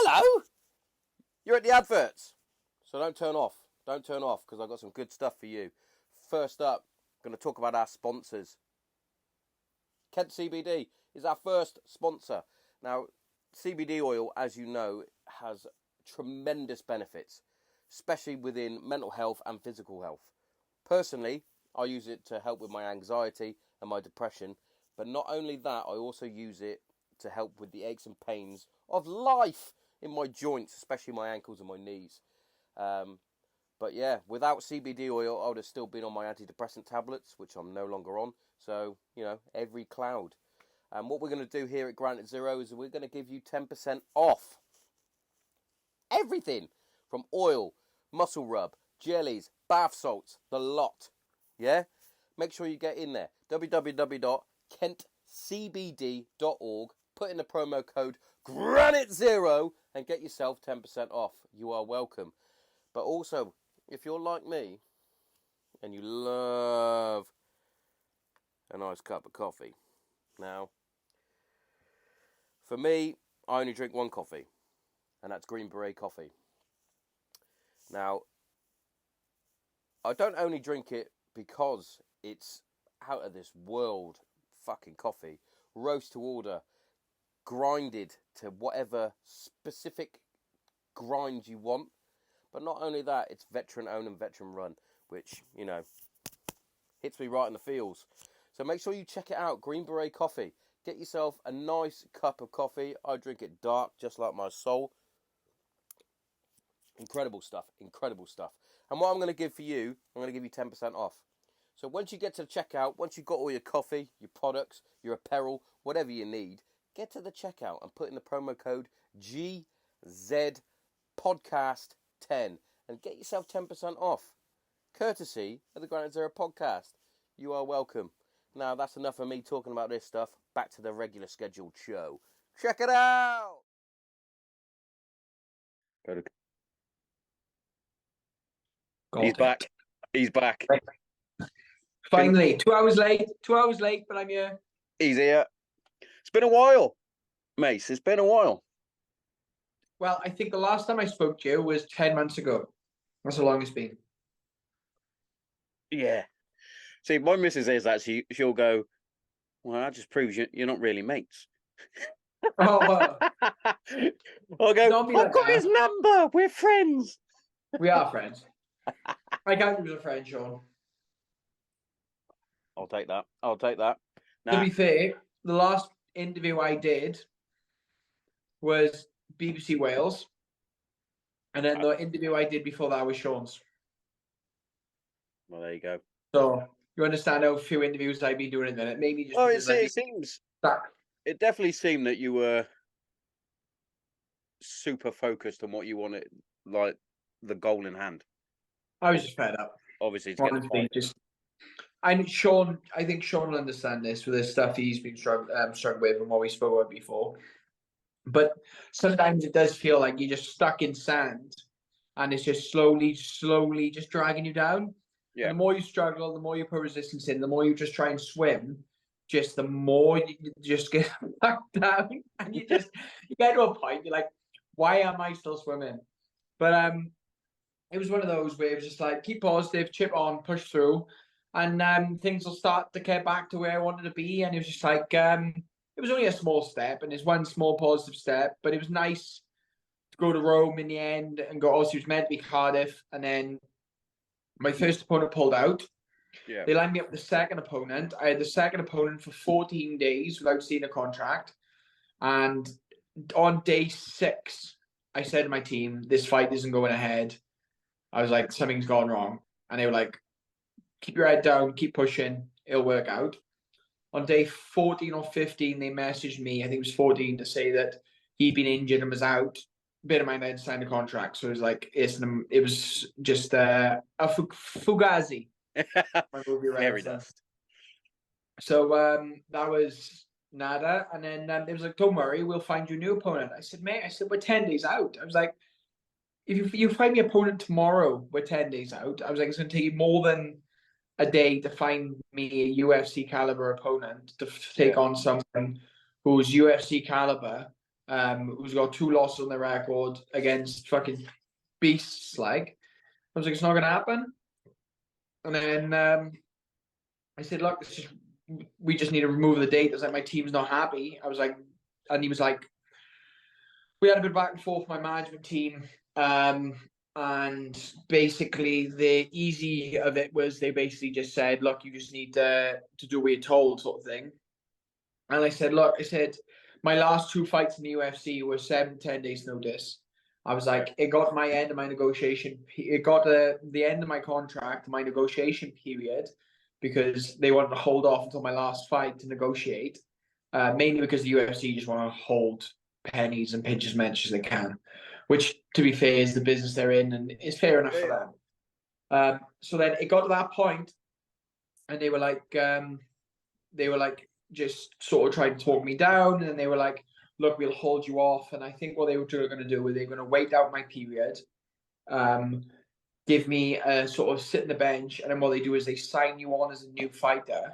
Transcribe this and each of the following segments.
Hello? You're at the adverts. So don't turn off. Don't turn off because I've got some good stuff for you. First up, I'm going to talk about our sponsors. Kent CBD is our first sponsor. Now, CBD oil, as you know, has tremendous benefits, especially within mental health and physical health. Personally, I use it to help with my anxiety and my depression, but not only that, I also use it to help with the aches and pains of life in my joints, especially my ankles and my knees. But yeah, without CBD oil, I would have still been on my antidepressant tablets, which I'm no longer on. So, every cloud. And what we're going to do here at Granite Zero is we're going to give you 10% off everything from oil, muscle rub, jellies, bath salts, the lot. Yeah? Make sure you get in there. www.kentcbd.org. Put in the promo code GRANITE0 and get yourself 10% off. You are welcome. But also, if you're like me and you love a nice cup of coffee. Now, for me, I only drink one coffee, and that's Green Beret coffee. Now, I don't only drink it because it's out of this world fucking coffee, roast to order, grinded to whatever specific grind you want. But not only that, it's veteran owned and veteran run, which, hits me right in the feels. So make sure you check it out, Green Beret Coffee. Get yourself a nice cup of coffee. I drink it dark, just like my soul. Incredible stuff, incredible stuff. And what I'm going to give for you, I'm going to give you 10% off. So once you get to the checkout, once you've got all your coffee, your products, your apparel, whatever you need, get to the checkout and put in the promo code GZPodcast10 and get yourself 10% off. Courtesy of the Granite Zero podcast. You are welcome. Now, that's enough of me talking about this stuff. Back to the regular scheduled show. Check it out! He's back. He's back. Finally, 2 hours late, but I'm here. He's here. It's been a while, Mace. It's been a while. Well, I think the last time I spoke to you was 10 months ago. That's how long it's been. Yeah. See, my missus is actually, she'll go, well, that just proves you're not really mates. Oh, well. I'll go, I've got his number. We're friends. We are friends. I count you as a friend, Sean. I'll take that. Now, to be fair, the last interview I did was BBC Wales. And then the interview I did before that was Sean's. Well, there you go. So you understand how few interviews I've been doing in there. Maybe just it seems that it definitely seemed that you were super focused on what you wanted, like the goal in hand. I was just fed up. Obviously, I think Sean will understand this with the stuff he's been struggling with and what we spoke about before. But sometimes it does feel like you're just stuck in sand, and it's just slowly just dragging you down. Yeah. And the more you struggle, the more you put resistance in, the more you just try and swim, just the more you just get sucked down, and you get to a point you're like, why am I still swimming? But it was one of those where it was just like, keep positive, chip on, push through, and things will start to get back to where I wanted to be. And it was just like, it was only a small step, and it's one small positive step, but it was nice to go to Rome in the end and go. Also, it was meant to be Cardiff, and then my first opponent pulled out. Yeah. They lined me up with the second opponent. I had the second opponent for 14 days without seeing a contract, and on day 6, I said to my team, "This fight isn't going ahead." I was like, "Something's gone wrong," and they were like, "Keep your head down, keep pushing, it'll work out." On day 14 or 15, they messaged me, I think it was 14, to say that he'd been injured and was out. A bit of my men signed a contract, so it was like it was just a fugazi. Fairy dust. So that was nada, and then it was like, "Don't worry, we'll find you a new opponent." I said, "Mate," we're 10 days out. I was like, if you find me an opponent tomorrow, we're 10 days out. I was like, it's going to take you more than a day to find me a UFC caliber opponent to take on someone who's UFC caliber who's got 2 losses on their record against fucking beasts. Like, I was like, it's not gonna happen. And then I said, look, we just need to remove the date. I was like, my team's not happy. I was like, and he was like, we had a bit back and forth with my management team. And basically the easy of it was they basically just said, look, you just need to do what you're told, sort of thing. And I said, look, my last 2 fights in the UFC were 7-10 days notice. I was like, it got my end of my negotiation. It got the end of my contract, my negotiation period, because they wanted to hold off until my last fight to negotiate. Mainly because the UFC just want to hold pennies and pinch as much as they can, which, to be fair, is the business they're in, and it's fair enough for them. So then it got to that point, and they were like, just sort of trying to talk me down, and they were like, look, we'll hold you off. And I think what they were going to do was they're going to wait out my period, give me a sort of sit in the bench, and then what they do is they sign you on as a new fighter.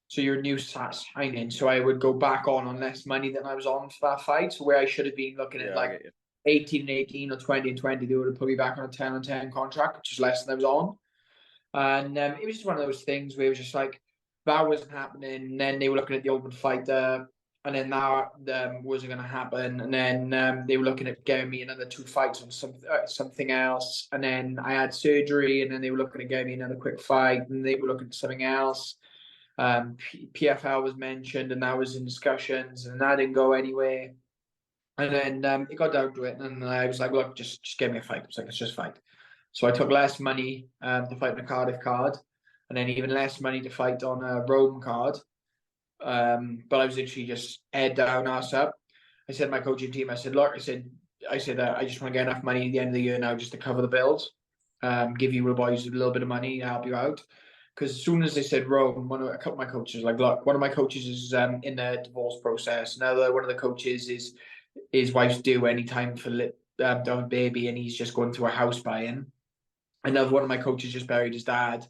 So you're a new signing. So I would go back on less money than I was on for that fight. So where I should have been looking at like 18 and 18 or 20 and 20, they would have put me back on a 10 and 10 contract, which is less than I was on. And it was just one of those things where it was just like, that wasn't happening. And then they were looking at the Ultimate Fighter, and then that wasn't going to happen. And then they were looking at getting me another 2 fights on something else. And then I had surgery, and then they were looking at getting me another quick fight, and they were looking at something else. PFL was mentioned, and that was in discussions, and that didn't go anywhere. And then it got down to it, and I was like, look, just give me a fight. I was like, let's just fight. So I took less money to fight on a Cardiff card, and then even less money to fight on a Rome card. But I was literally just head down, ass up. I said to my coaching team, I said, look, I said, I just want to get enough money at the end of the year now just to cover the bills. Give you boys a little bit of money to help you out. Because as soon as they said Rome, a couple of my coaches like, look, one of my coaches is in the divorce process. Another one of the coaches is his wife's due anytime for a baby, and he's just going through a house buying. Another one of my coaches just buried his dad,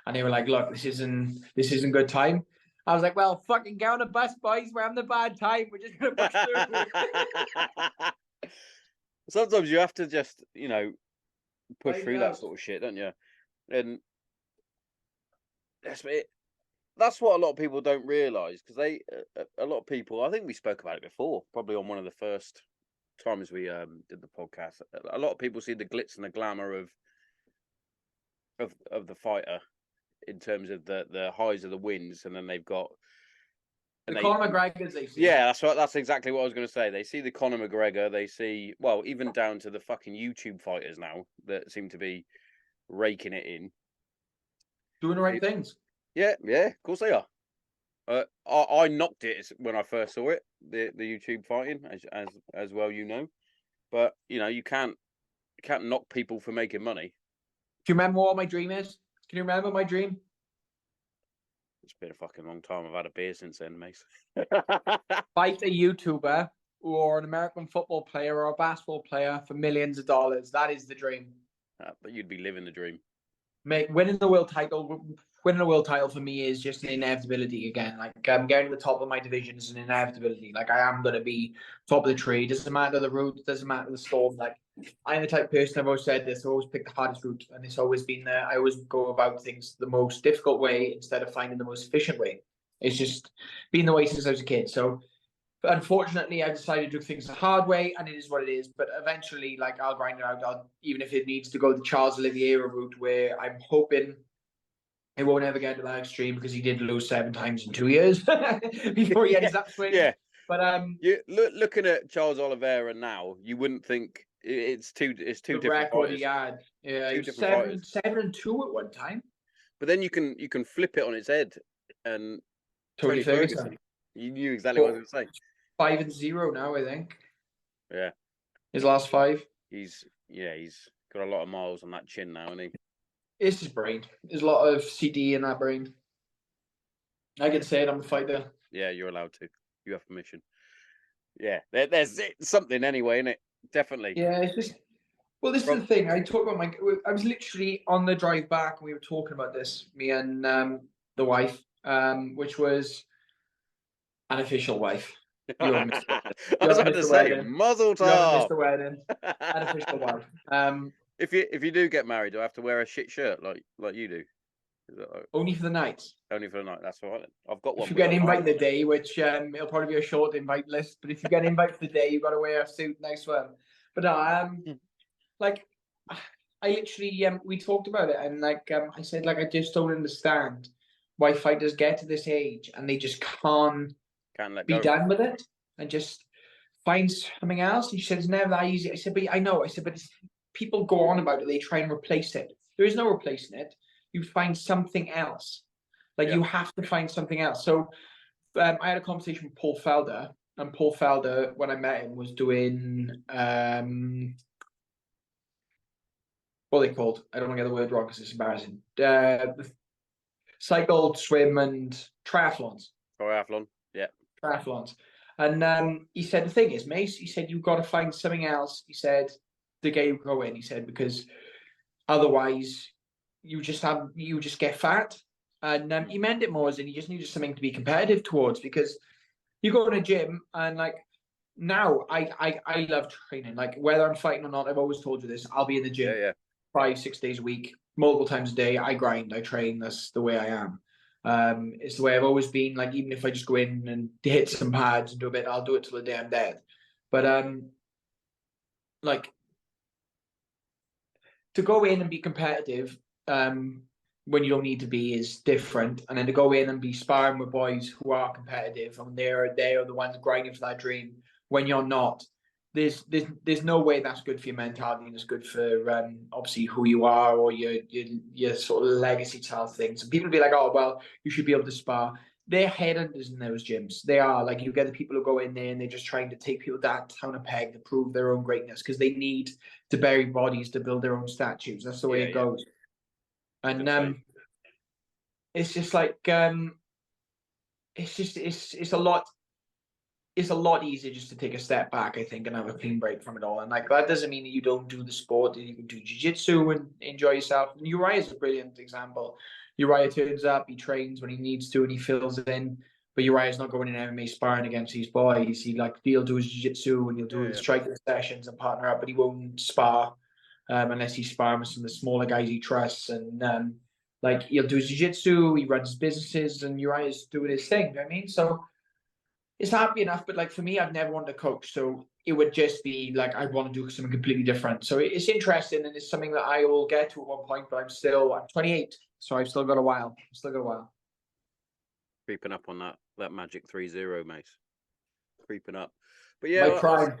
and they were like, look, this isn't good time. I was like, well, fucking get on a bus, boys. We're having a bad time. We're just gonna push through. Sometimes you have to just, push I through know. that sort of shit, don't you? And that's what a lot of people don't realise, because a lot of people, I think we spoke about it before, probably on one of the first times we did the podcast. A lot of people see the glitz and the glamour of the fighter in terms of the highs of the wins, and then they've got Conor McGregor's they see. Yeah, that's exactly what I was going to say. They see the Conor McGregor, they see, well, even down to the fucking YouTube fighters now that seem to be raking it in. Doing the right things. Yeah, of course they are. I knocked it when I first saw it, the YouTube fighting, as well, but you can't knock people for making money. Do you remember what my dream is? Can you remember my dream? It's been a fucking long time. I've had a beer since then, mate. Fight a YouTuber or an American football player or a basketball player for millions of dollars. That is the dream. But you'd be living the dream. Mate, winning a world title for me is just an inevitability again. Like, I'm getting to the top of my division is an inevitability. Like, I am going to be top of the tree. Doesn't matter the route, doesn't matter the storm. Like, I'm the type of person, I've always said this, I always pick the hardest route. And it's always been there. I always go about things the most difficult way instead of finding the most efficient way. It's just been the way since I was a kid. So, unfortunately, I decided to do things the hard way, and it is what it is. But eventually, like, I'll grind it out. Even if it needs to go the Charles Oliveira route, where I'm hoping it won't ever get to that extreme, because he did lose 7 times in 2 years before he had his upswing. Yeah, but looking at Charles Oliveira now, you wouldn't think it's two different record fighters. he had, yeah, Two different 7-2 at one time. But then you can flip it on its head, and Tony Ferguson. You knew exactly what I was going to say. 5-0 now, I think. Yeah, his last 5. He's got a lot of miles on that chin now, isn't he? It's his brain. There's a lot of CD in that brain. I can say it. I'm a fighter. Yeah, you're allowed to. You have permission. Yeah, there's something anyway, innit? Definitely. Yeah, it's just. Well, this is the thing. I was literally on the drive back, and we were talking about this, me and the wife, which was an official wife. You haven't missed I You was haven't about missed to the say, wedding. muzzle You haven't missed top. the wedding. Unofficial wife. If you do get married, do I have to wear a shit shirt like you do? Is that Only for the night. only for the night? That's all right. Then. I've got one. If you Which get I an invite like. the day, which it'll probably be a short invite list, but if you get an invite for the day, you've got to wear a suit, nice one. But no, like I literally we talked about it, and I said I just don't understand why fighters get to this age and they just can't Can't let be go. done with it and just find something else. And she said it's never that easy. I said, but I know. I said, but people go on about it. They try and replace it. There is no replacing it. You find something else. Yeah. You have to find something else. So I had a conversation with Paul Felder, and Paul Felder, when I met him, was doing what are they called? I don't want to get the word wrong because it's embarrassing. Cycle, swim, and triathlons. Triathlon. Yeah. Triathlons. And he said the thing is, Mace, he said you've got to find something else. He said to get you going. He said because otherwise you just get fat. And he meant it more as in you just needed something to be competitive towards, because you go in a gym and now I love training. Whether I'm fighting or not, I've always told you this. I'll be in the gym Yeah. 5-6 days a week, multiple times a day. I grind, I train. That's the way I am. It's the way I've always been. Even if I just go in and hit some pads and do a bit, I'll do it till the day I'm dead. But to go in and be competitive when you don't need to be is different, and then to go in and be sparring with boys who are competitive and they are the ones grinding for that dream when you're not. There's no way that's good for your mentality, and it's good for obviously who you are or your sort of legacy child things. And people will be like, oh well, you should be able to spar. They're headhunters in those gyms. They are. You get the people who go in there and they're just trying to take people down a peg to prove their own greatness, because they need to bury bodies to build their own statues. That's the way it goes. And it's just it's a lot easier just to take a step back, I think, and have a clean break from it all. And that doesn't mean that you don't do the sport, that you can do jiu-jitsu and enjoy yourself. And Uriah is a brilliant example. Uriah turns up, he trains when he needs to, and he fills it in. But Uriah's not going in MMA sparring against these boys. He'll do his jiu-jitsu and he'll do the striking sessions and partner up, but he won't spar unless he's sparring with some of the smaller guys he trusts. And he'll do his jiu-jitsu, he runs his businesses, and Uriah's doing his thing. You know what I mean? So it's happy enough, but for me, I've never wanted to coach, so it would just be I want to do something completely different. So it's interesting, and it's something that I will get to at one point. But I'm 28, so I've still got a while. Creeping up on that magic 3-0, mate. Creeping up, but yeah, My prime.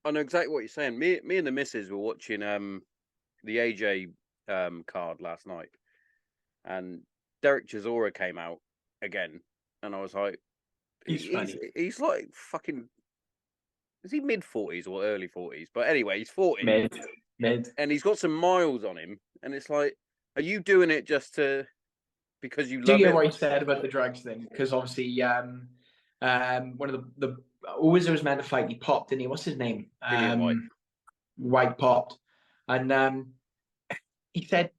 I know exactly what you're saying. Me and the missus were watching the AJ card last night, and Derek Chisora came out again, and I was like, he's like fucking. Is he mid-40s or early 40s? But anyway, he's 40. Mid. And he's got some miles on him. And it's like, are you doing it just because you love it? Do you hear what he said about the drugs thing? Because obviously, one of the Wizard was meant to fight. He popped, didn't he? What's his name? White popped. And he said,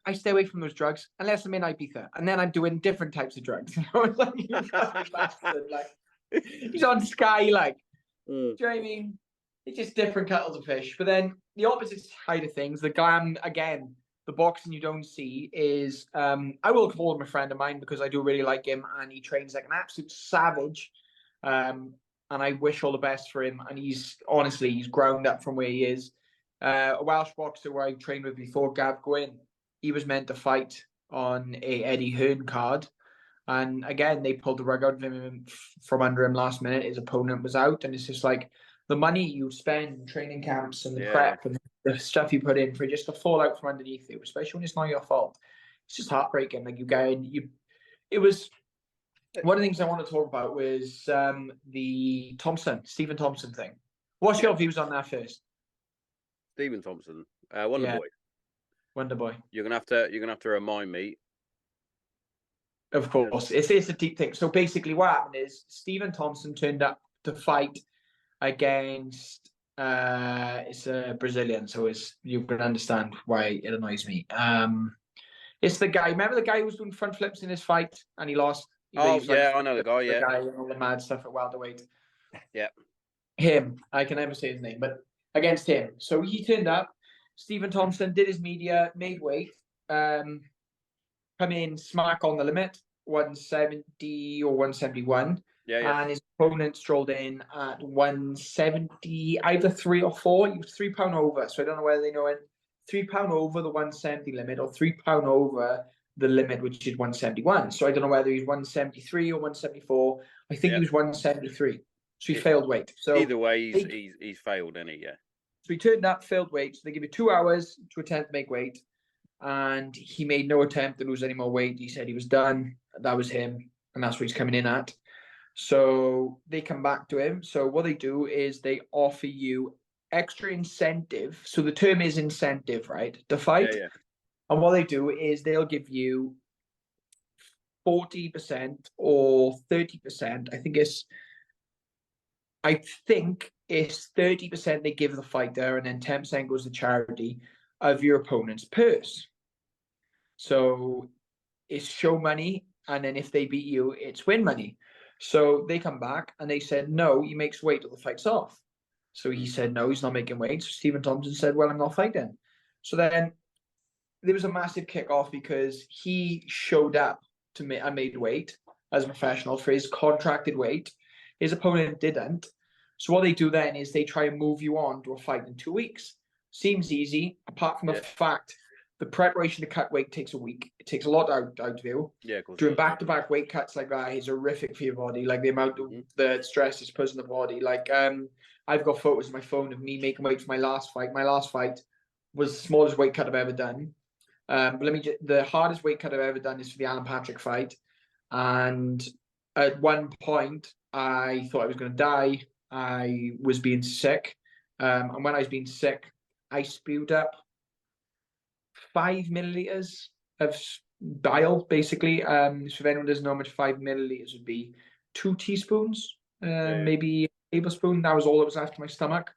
I stay away from those drugs unless I'm in Ibiza, and then I'm doing different types of drugs. I was like, you bastard, he's on Sky, do you know what I mean? It's just different kettles of fish. But then the opposite side of things, the glam, again, the boxing you don't see is, I will call him a friend of mine because I do really like him, and he trains like an absolute savage. And I wish all the best for him. And he's ground up from where he is. A Welsh boxer where I trained with before, Gav Gwynn, he was meant to fight on a Eddie Hearn card. And again, they pulled the rug out of him from under him last minute. His opponent was out. And it's just the money you spend in training camps and the prep and the stuff you put in for just to fall out from underneath you, especially when it's not your fault. It's just heartbreaking. It was one of the things I want to talk about was the Stephen Thompson thing. What's your views on that first? Stephen Thompson, Wonder Boy. You're gonna have to remind me. Of course, it's a deep thing. So basically, what happened is Stephen Thompson turned up to fight against it's a Brazilian, so you can understand why it annoys me. It's the guy. Remember the guy who was doing front flips in his fight and he lost? Oh, He's yeah, I know the guy, the yeah. guy and all the mad stuff at welterweight. Yeah. Him, I can never say his name, but against him. So he turned up. Stephen Thompson did his media, made weight, come in smack on the limit, 170 or 171. Yeah, yeah. And his opponent strolled in at 170, either 3 or 4. He was £3 over. So I don't know whether they know it. £3 over the 170 limit or £3 over the limit, which is 171. So I don't know whether he's 173 or 174. I think he was 173. So he failed weight. So either way, he's failed, isn't he? Yeah. So he turned up, failed weight. So they give you 2 hours to attempt to make weight. And he made no attempt to lose any more weight. He said he was done. That was him. And that's what he's coming in at. So they come back to him. So what they do is they offer you extra incentive. So the term is incentive, right? To fight. Yeah, yeah. And what they do is they'll give you 40% or 30%. I think it's 30% they give the fighter, and then 10% goes to charity of your opponent's purse. So it's show money, and then if they beat you, it's win money. So they come back and they said, no, he makes weight till the fight's off. So he said, no, he's not making weight. So Stephen Thompson said, well, I'm not fighting. So then there was a massive kickoff because he showed up to me. I made weight as a professional for his contracted weight. His opponent didn't. So what they do then is they try and move you on to a fight in 2 weeks. Seems easy, apart from the fact the preparation to cut weight takes a week. It takes a lot out of you. Yeah, of course. Doing back-to-back weight cuts like that is horrific for your body. Like the amount of the stress it's puts in the body. Like I've got photos on my phone of me making weight for my last fight. My last fight was the smallest weight cut I've ever done. But the hardest weight cut I've ever done is for the Alan Patrick fight. And at one point, I thought I was going to die. I was being sick. And when I was being sick, I spewed up 5 milliliters of bile, basically. So if anyone doesn't know how much 5 milliliters would be, 2 teaspoons, maybe a tablespoon. That was all that was left in my stomach.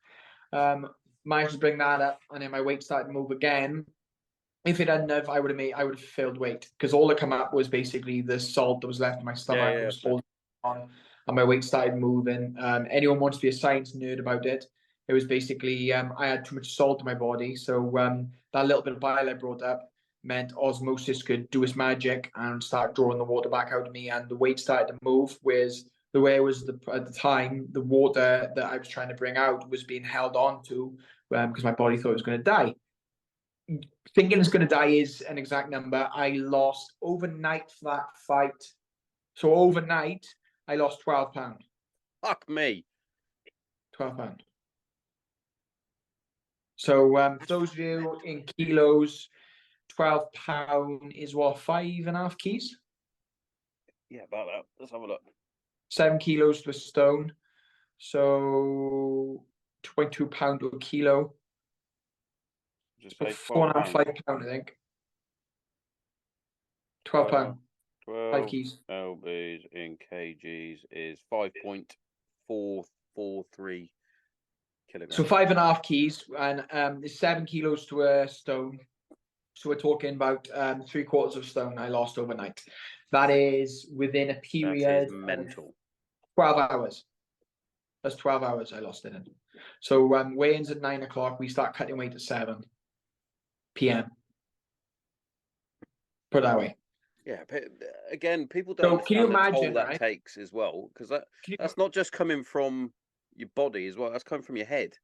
Managed to bring that up, and then my weight started to move again. If it hadn't have, I would have failed weight, because all that come up was basically the salt that was left in my stomach. It was holding on, and my weight started moving. Anyone wants to be a science nerd about it, it was basically I had too much salt in my body. So that little bit of bile I brought up meant osmosis could do its magic and start drawing the water back out of me, and the weight started to move. Whereas the way it was at the time, the water that I was trying to bring out was being held on to because my body thought it was going to die. Thinking it's going to die is an exact number. I lost overnight for that fight. So overnight, I lost £12. Fuck me. £12. So those of you in kilos, £12 is what, 5.5 keys? Yeah, about that. Let's have a look. 7 kilos to a stone. So £22 to a kilo. Just So say £4.5, £5, I think. £12. 5 keys. lbs in kgs is 5.443 kilograms. So 5.5 keys, and there's 7 kilos to a stone. So we're talking about 3/4 of stone I lost overnight. That is within a period That is mental. of 12 hours. That's 12 hours I lost in it. So weigh-ins at 9 o'clock. We start cutting weight at 7 p.m. Put it that way. Yeah, but again, people don't understand the toll that takes as well, because that's not just coming from your body as well. That's coming from your head.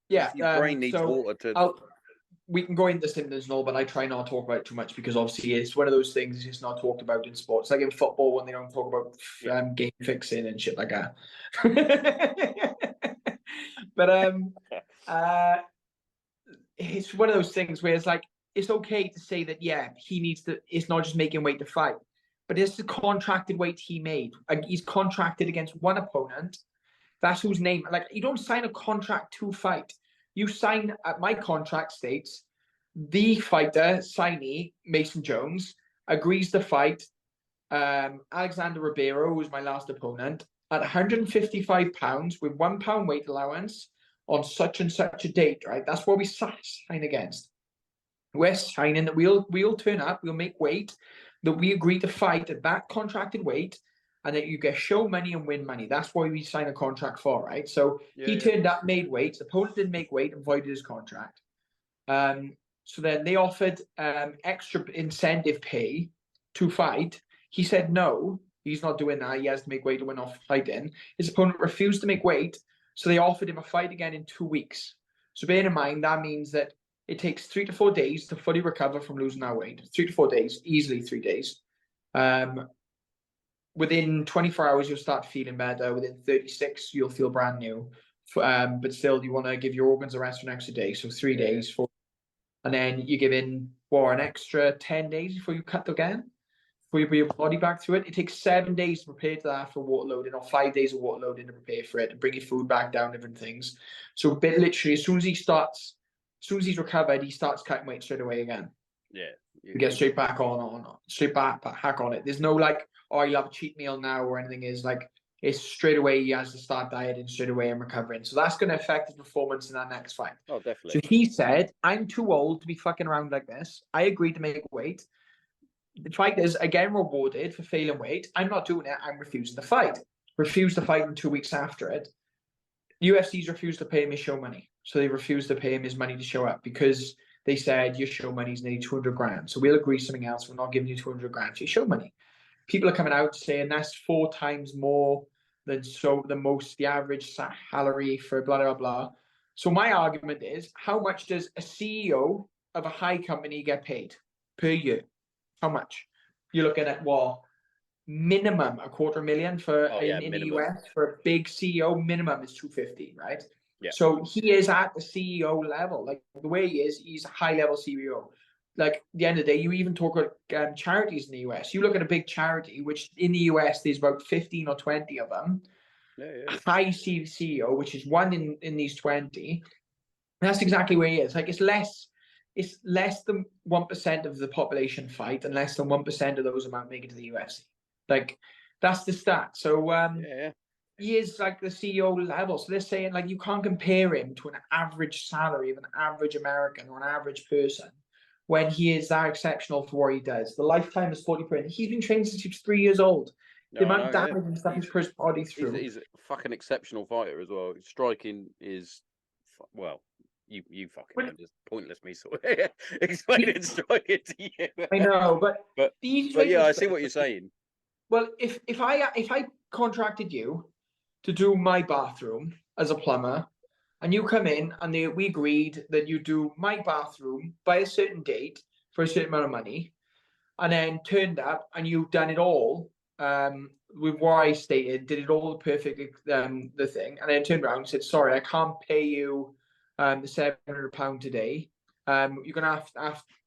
Yeah, your brain needs water to. We can go into symptoms and all, but I try not to talk about it too much, because obviously it's one of those things that's just not talked about in sports. Like in football, when they don't talk about game fixing and shit like that. But it's one of those things where it's like, it's okay to say that, yeah, he needs to, it's not just making weight to fight, but it's the contracted weight he made. Like, he's contracted against one opponent. That's whose name, like, you don't sign a contract to fight. You sign, my contract states, the fighter, signee, Mason Jones, agrees to fight Alexander Ribeiro, who was my last opponent, at £155 with £1 weight allowance on such and such a date, right? That's what we sign against. We're signing that we'll turn up, we'll make weight, that we agree to fight at that contracted weight, and then you get show money and win money. That's why we sign a contract for, right? So he turned up, made weight. The opponent didn't make weight and voided his contract. So then they offered extra incentive pay to fight. He said no, he's not doing that. He has to make weight to win off fighting. His opponent refused to make weight, so they offered him a fight again in 2 weeks. So bear in mind, that means that it takes 3 to 4 days to fully recover from losing that weight. 3 to 4 days, easily 3 days. Within 24 hours, you'll start feeling better. Within 36, you'll feel brand new. But still, you want to give your organs a rest for an extra day. So 3 days, 4. And then you give in an extra 10 days before you cut again, before you bring your body back to it. It takes 7 days to prepare to that for water loading, or 5 days of water loading to prepare for it, and bring your food back down, different things. So literally, as soon as he's recovered, he starts cutting weight straight away again. Yeah. You get straight back straight back on it. There's no like, oh, you'll have a cheat meal now or anything. Is like, it's straight away he has to start dieting straight away and recovering. So that's going to affect his performance in that next fight. Oh, definitely. So he said, I'm too old to be fucking around like this. I agreed to make weight. The fighters again rewarded for failing weight. I'm not doing it. I'm refusing to fight. Refused to fight in 2 weeks after it. UFC's refused to pay him his show money. So they refused to pay him his money to show up because they said your show money's nearly 200 grand. So we'll agree something else. We're not giving you 200 grand for your show money. People are coming out saying that's 4 times more than the average salary for blah, blah, blah. So my argument is, how much does a CEO of a high company get paid per year? How much? You're looking at what? Minimum $250,000 for in the US for a big CEO. Minimum is 250, right? Yeah. So he is at the CEO level. Like the way he is, he's a high level CEO. Like at the end of the day, you even talk about charities in the US. You look at a big charity, which in the US there's about 15 or 20 of them. High CEO, which is one in these 20. That's exactly where he is. Like it's less than 1% of the population fight, and less than 1% of those amount make it to the UFC. Like that's the stat. So he is like the CEO level. So they're saying like you can't compare him to an average salary of an average American or an average person when he is that exceptional for what he does. The lifetime is 40%. He's been trained since he was 3 years old. The amount of damage and stuff he's put his body through. He's a fucking exceptional fighter as well. Striking is, well, you fucking know. It's pointless me sort of explaining striking to you. I know, but yeah, I see what you're saying. Well, if I contracted you to do my bathroom as a plumber, and you come in and we agreed that you do my bathroom by a certain date for a certain amount of money, and then turned up and you've done it all with what I stated, did it all perfect, the thing, and then turned around and said, sorry, I can't pay you the £700 today. You're gonna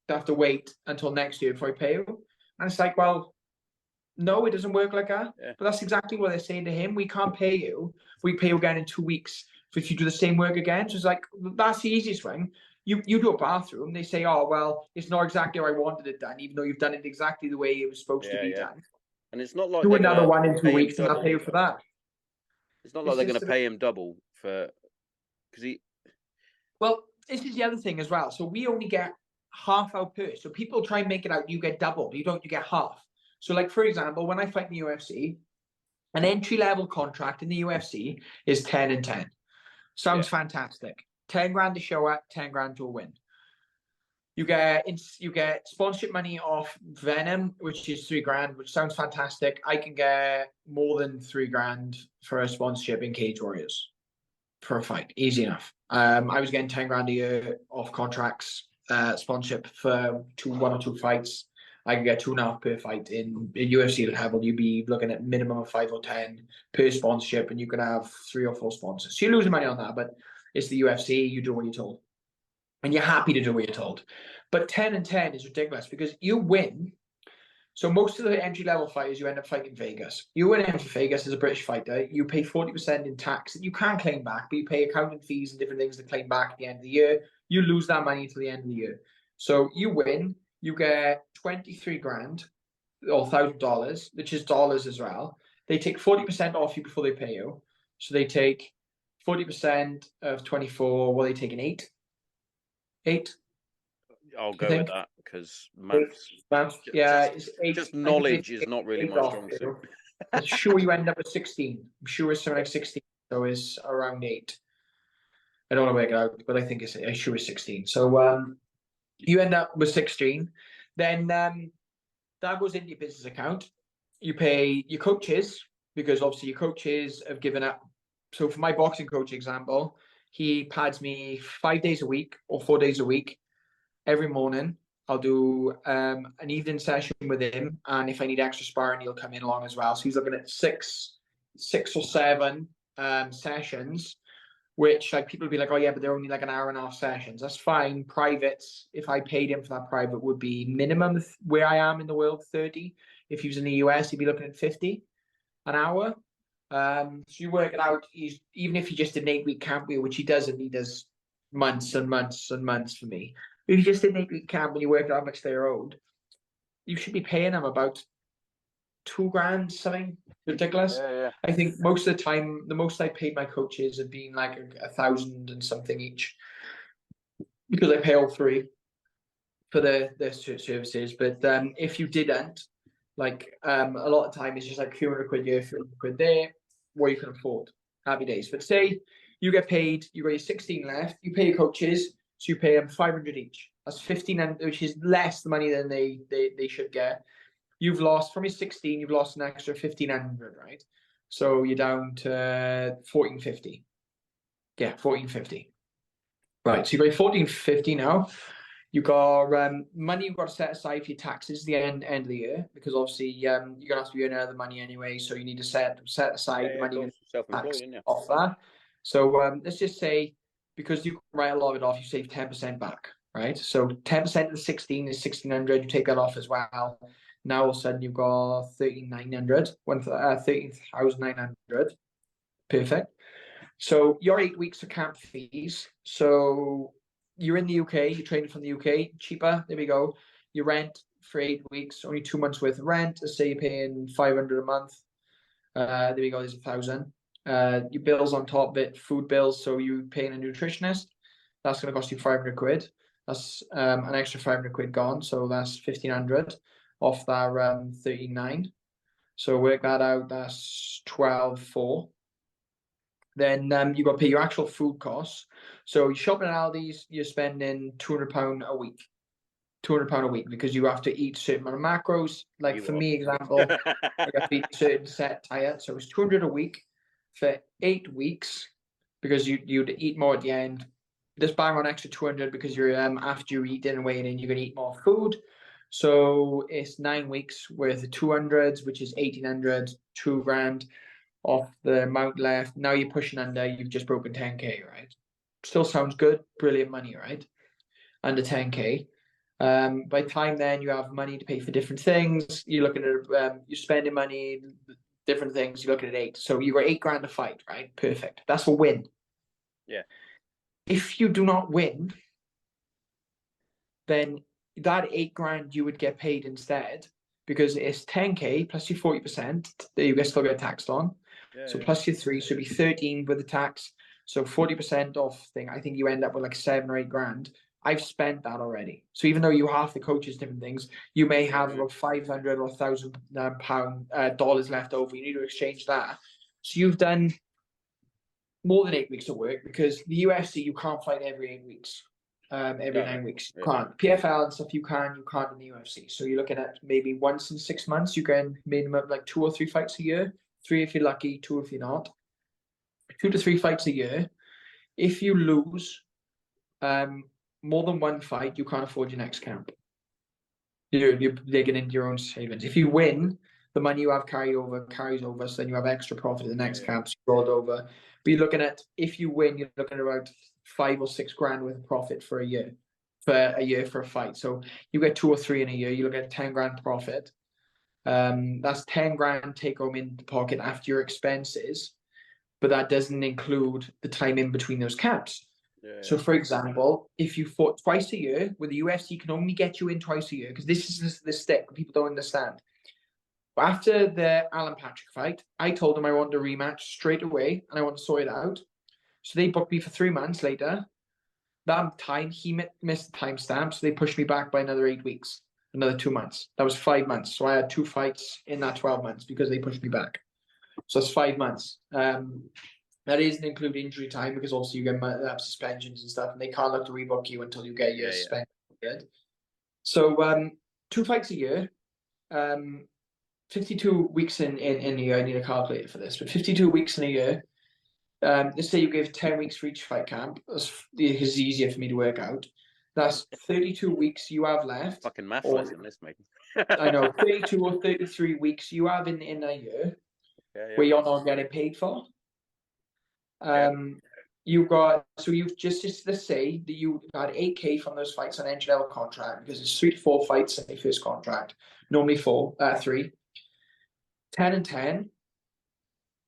have to wait until next year before I pay you. And it's like, well, no, it doesn't work like that. Yeah. But that's exactly what they're saying to him. We can't pay you. We pay you again in 2 weeks if you do the same work again. So it's like, that's the easiest thing. You do a bathroom, they say, oh, well, it's not exactly how I wanted it done, even though you've done it exactly the way it was supposed to be done. And it's not like do another one in 2 weeks and I'll pay you for that. It's not like they're going to pay him double for, because he. Well, this is the other thing as well. So we only get half our purse. So people try and make it out you get double, but you get half. So like, for example, when I fight in the UFC, an entry-level contract in the UFC is 10 and 10. Sounds fantastic. 10 grand to show up, 10 grand to a win. You get sponsorship money off Venom, which is 3 grand, which sounds fantastic. I can get more than 3 grand for a sponsorship in Cage Warriors for a fight. Easy enough. I was getting 10 grand a year off contracts, sponsorship for 1 or 2 fights. I can get 2.5 per fight in UFC level. You'd be looking at minimum of 5 or 10 per sponsorship, and you can have 3 or 4 sponsors. So you're losing money on that, but it's the UFC. You do what you're told, and you're happy to do what you're told. But 10 and 10 is ridiculous because you win. So most of the entry level fighters, you end up fighting in Vegas. You win in Vegas as a British fighter. You pay 40% in tax that you can't claim back, but you pay accounting fees and different things to claim back at the end of the year. You lose that money until the end of the year. So you win. You get 23 grand or $1,000, which is dollars as well. They take 40% off you before they pay you. So they take 40% of 24. Well, they take an 8. 8. I'll go with that because maths. Yeah, just knowledge is not really my strong suit. I'm sure you end up with 16. I'm sure it's something like 16. So it's around 8. I don't want to work it out, but I think I'm sure it's 16. So you end up with 16. Then that goes into your business account. You pay your coaches because obviously your coaches have given up. So for my boxing coach example, he pads me 5 days a week or 4 days a week. Every morning I'll do an evening session with him, and if I need extra sparring, he'll come in along as well. So he's looking at six or seven sessions, which like people would be like, oh yeah, but they're only like an hour and a half sessions. That's fine. Privates, if I paid him for that private, would be minimum where I am in the world 30. If he was in the US, he'd be looking at 50 an hour. So you work it out. Even if he just did an 8-week camp wheel, which he doesn't, he does months and months and months for me. If you just did an 8-week camp and you work out how much they're owed, you should be paying them about $2,000, something ridiculous. Yeah. I think most of the time, the most I paid my coaches have been like 1,000 and something each, because I pay all three for their services. But if you didn't, like a lot of time it's just like 200 quid here, 300 quid there, what you can afford. Happy days. But say you get paid, you got your 16 left, you pay your coaches, so you pay them 500 each. That's 15, which is less money than they should get. You've lost from your 16, you've lost an extra 1,500, right? So you're down to 1,450. Yeah, 1,450. Right, so you got 1,450 now. You got money you've got to set aside for your taxes at the end of the year, because obviously you're gonna have to be earning other money anyway, so you need to set aside the money Self-employed, isn't it? off that. So let's just say, because you can write a lot of it off, you save 10% back, right? So 10% of the 16 is 1,600. You take that off as well. Now all of a sudden you've got 13,900, 13,900. Perfect. So your 8 weeks of camp fees. So you're in the UK, you're training from the UK, cheaper. There we go. You rent for 8 weeks, only 2 months worth of rent. Let's say you're paying 500 a month. There we go. There's 1,000. Your bills on top of it, food bills. So you paying a nutritionist. That's going to cost you 500 quid. That's an extra 500 quid gone. So that's 1,500 off that 39. So work that out. That's 12,400. Then you got to pay your actual food costs. So you shopping at Aldi's, you're spending £200 a week. £200 a week, because you have to eat certain amount of macros. Like for me, example, I have to eat a certain set diet. So it's 200 a week for 8 weeks, because you'd eat more at the end. Just bang on extra 200 because you're after you eat and weighing in, you're gonna eat more food. So it's 9 weeks worth of 200s, which is 1,800, £2,000 off the amount left. Now you're pushing under, you've just broken 10k, right? Still sounds good, brilliant money, right? Under 10k. By the time then you have money to pay for different things, you're looking at you're spending money, different things. You're looking at 8. So you got $8,000 to fight, right? Perfect. That's a win. Yeah. If you do not win, then that $8,000 you would get paid instead, because it's 10k plus your 40% that you still get taxed on. So plus your 3, so it'd be 13 with the tax. So 40% off thing. I think you end up with like 7 or 8 grand. I've spent that already. So even though you have the coaches different things, you may have about 500 or £1,000 dollars left over. You need to exchange that. So you've done more than 8 weeks of work, because the UFC you can't fight every 8 weeks. Every 9 weeks. You can't. PFL and stuff you can't in the UFC. So you're looking at maybe once in 6 months, you can minimum like 2 or 3 fights a year. 3 if you're lucky, 2 if you're not. 2 to 3 fights a year. If you lose more than 1 fight, you can't afford your next camp. You're digging into your own savings. If you win, the money you have carries over, so then you have extra profit in the next camp, so rolled over. But you're looking at, if you win, you're looking at about 5 or 6 grand worth of profit for a year for a fight. So you get 2 or 3 in a year, you look at 10 grand profit. That's 10 grand take home in the pocket after your expenses, but that doesn't include the time in between those camps. So for example, if you fought twice a year, where the UFC can only get you in twice a year, because this is the stick people don't understand. After the Alan Patrick fight, I told them I wanted a rematch straight away and I want to sort it out. So they booked me for 3 months later. That time he missed the timestamp, so they pushed me back by another 8 weeks. another 2 months. That was 5 months. So I had 2 fights in that 12 months because they pushed me back. So it's 5 months. That isn't include injury time because also you get suspensions and stuff, and they can't look to rebook you until you get your suspension. So 2 fights a year, 52 weeks in a year. I need a calculator for this, but 52 weeks in a year. Let's say you give 10 weeks for each fight camp. It's easier for me to work out. That's 32 weeks you have left. Fucking math lesson, this mate. I know, 32 or 33 weeks you have in a year where you're not getting paid for. You've got, so you've just let's say that you had 8K from those fights on entry level contract because it's 3 to 4 fights in the first contract, normally 3, 10 and 10.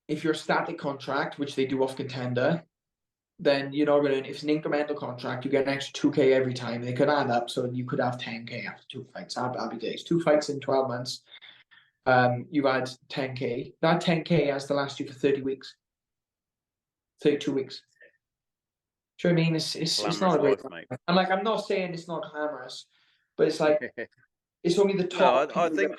If you're a static contract, which they do off contender, then you're not going to, if it's an incremental contract, you get an extra 2K every time. They could add up, so you could have 10K after 2 fights. Happy days. 2 fights in 12 months. You've had 10K. That 10K has to last you for 30 weeks. 32 weeks. Do you know what I mean? It's not a great life, mate. And like, I'm not saying it's not glamorous, but it's like it's only the top. No, I think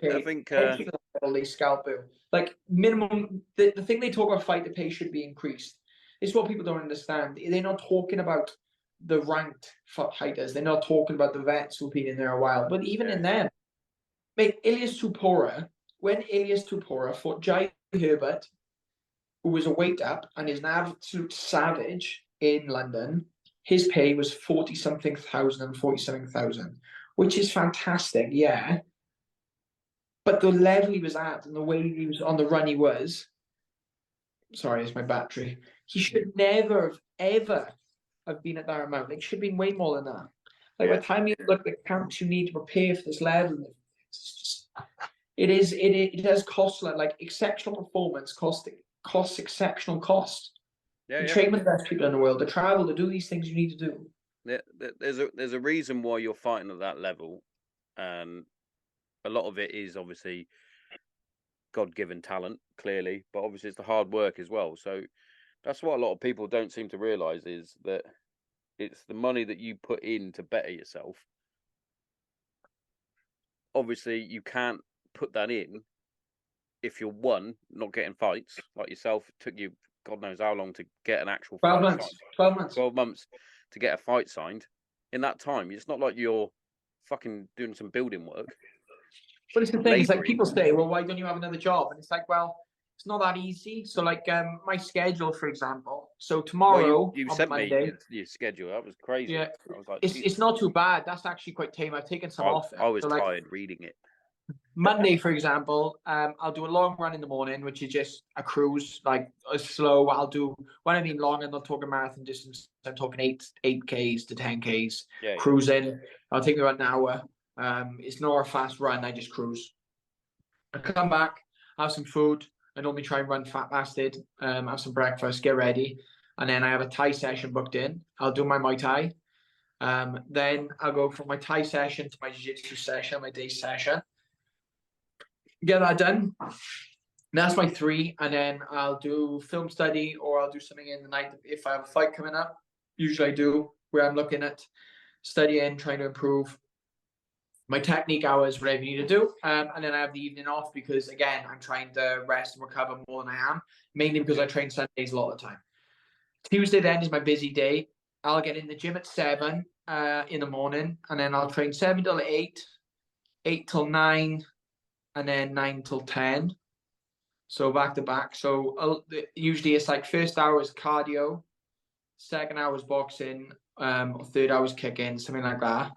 they scalp you. Like minimum, the thing they talk about fighter pay should be increased. It's what people don't understand. They're not talking about the ranked fighters. They're not talking about the vets who've been in there a while. But even in them, mate, Ilias Tupora, when Ilias Tupora fought Jai Herbert, who was a weight up and is an absolute savage in London, his pay was 40-something thousand and 47 thousand, which is fantastic, yeah. But the level he was at and the way he was on the run he was, sorry, it's my battery. He should never have ever have been at that amount. It should have been way more than that. Like by the time you look at the counts you need to prepare for this level, it does cost like exceptional performance costs exceptional cost. Train with the best people in the world, to travel, to do these things you need to do. There's a reason why you're fighting at that level, and a lot of it is obviously God-given talent, clearly, but obviously it's the hard work as well. So that's what a lot of people don't seem to realise, is that it's the money that you put in to better yourself. Obviously, you can't put that in if you're not getting fights like yourself. It took you God knows how long to get an actual 12 months. 12 months to get a fight signed. In that time, it's not like you're fucking doing some building work. But it's the thing, it's like people say, well, why don't you have another job? And it's like, well, it's not that easy. So like my schedule, for example. So tomorrow, you on sent Monday, me your schedule. That was crazy. Yeah, I was like, it's not too bad. That's actually quite tame. I've taken some off it. I was so, tired reading it. Monday, for example, I'll do a long run in the morning, which is just a cruise, like a slow. I'll do, when I mean long, I'm not talking marathon distance. I'm talking 8Ks to 10Ks. Cruising. I'll take me about an hour. It's not a fast run. I just cruise. I come back, have some food. I normally try and run fat bastard. Have some breakfast, get ready, and then I have a Thai session booked in. I'll do my Muay Thai. Then I'll go from my Thai session to my jiu-jitsu session, my day session. Get that done. That's my 3, and then I'll do film study, or I'll do something in the night if I have a fight coming up. Usually I do, where I'm looking at studying, trying to improve my technique hours, whatever you need to do. And then I have the evening off because, again, I'm trying to rest and recover more than I am, mainly because I train Sundays a lot of the time. Tuesday then is my busy day. I'll get in the gym at 7 in the morning, and then I'll train 7 till 8, 8 till 9, and then 9 till 10. So back to back. So usually it's like first hour is cardio, second hour is boxing, or third hour is kicking, something like that.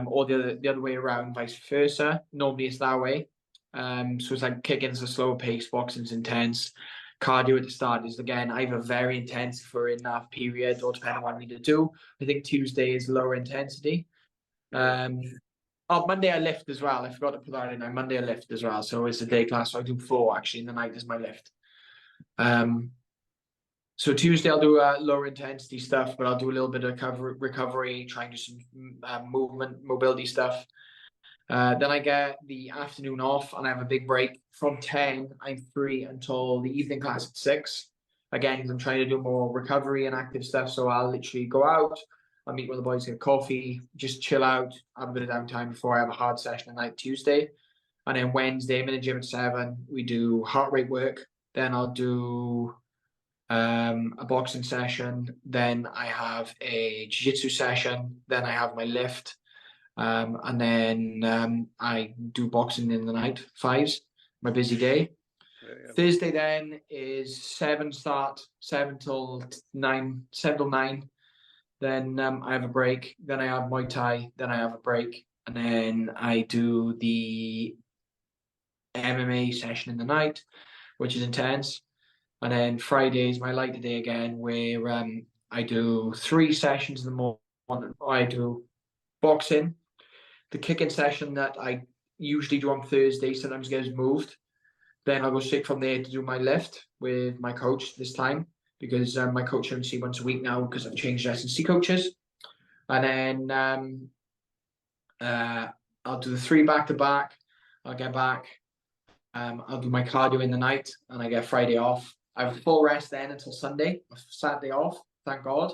Or the other way around, vice versa. Normally it's that way. So it's like kicking's a slower pace, boxing's intense. Cardio at the start is, again, either very intense for enough period or depending on what I need to do. I think Tuesday is lower intensity. Monday I lift as well. I forgot to put that in there. Monday I lift as well. So it's a day class. So I do 4 actually, and the night is my lift. So Tuesday I'll do lower intensity stuff, but I'll do a little bit of recovery, trying to do some mobility stuff. Then I get the afternoon off and I have a big break. From 10, I'm free until the evening class at 6. Again, I'm trying to do more recovery and active stuff. So I'll literally go out, I'll meet with the boys, get coffee, just chill out, have a bit of downtime before I have a hard session at night Tuesday. And then Wednesday, I'm in the gym at 7. We do heart rate work. Then I'll do a boxing session. Then I have a jiu-jitsu session. Then I have my lift. And then I do boxing in the night, 5s, my busy day. Yeah. Thursday then is 7 start, 7 till 9, 7 till 9. Then I have a break. Then I have Muay Thai. Then I have a break. And then I do the MMA session in the night, which is intense. And then Friday is my lighter day again, where I do 3 sessions in the morning. I do boxing, the kicking session that I usually do on Thursday, sometimes gets moved. Then I'll go straight from there to do my lift with my coach this time, because my coach I only see once a week now because I've changed S&C coaches. And then I'll do the 3 back to back. I'll get back. I'll do my cardio in the night, and I get Friday off. I have a full rest then until Sunday. Saturday off, thank God.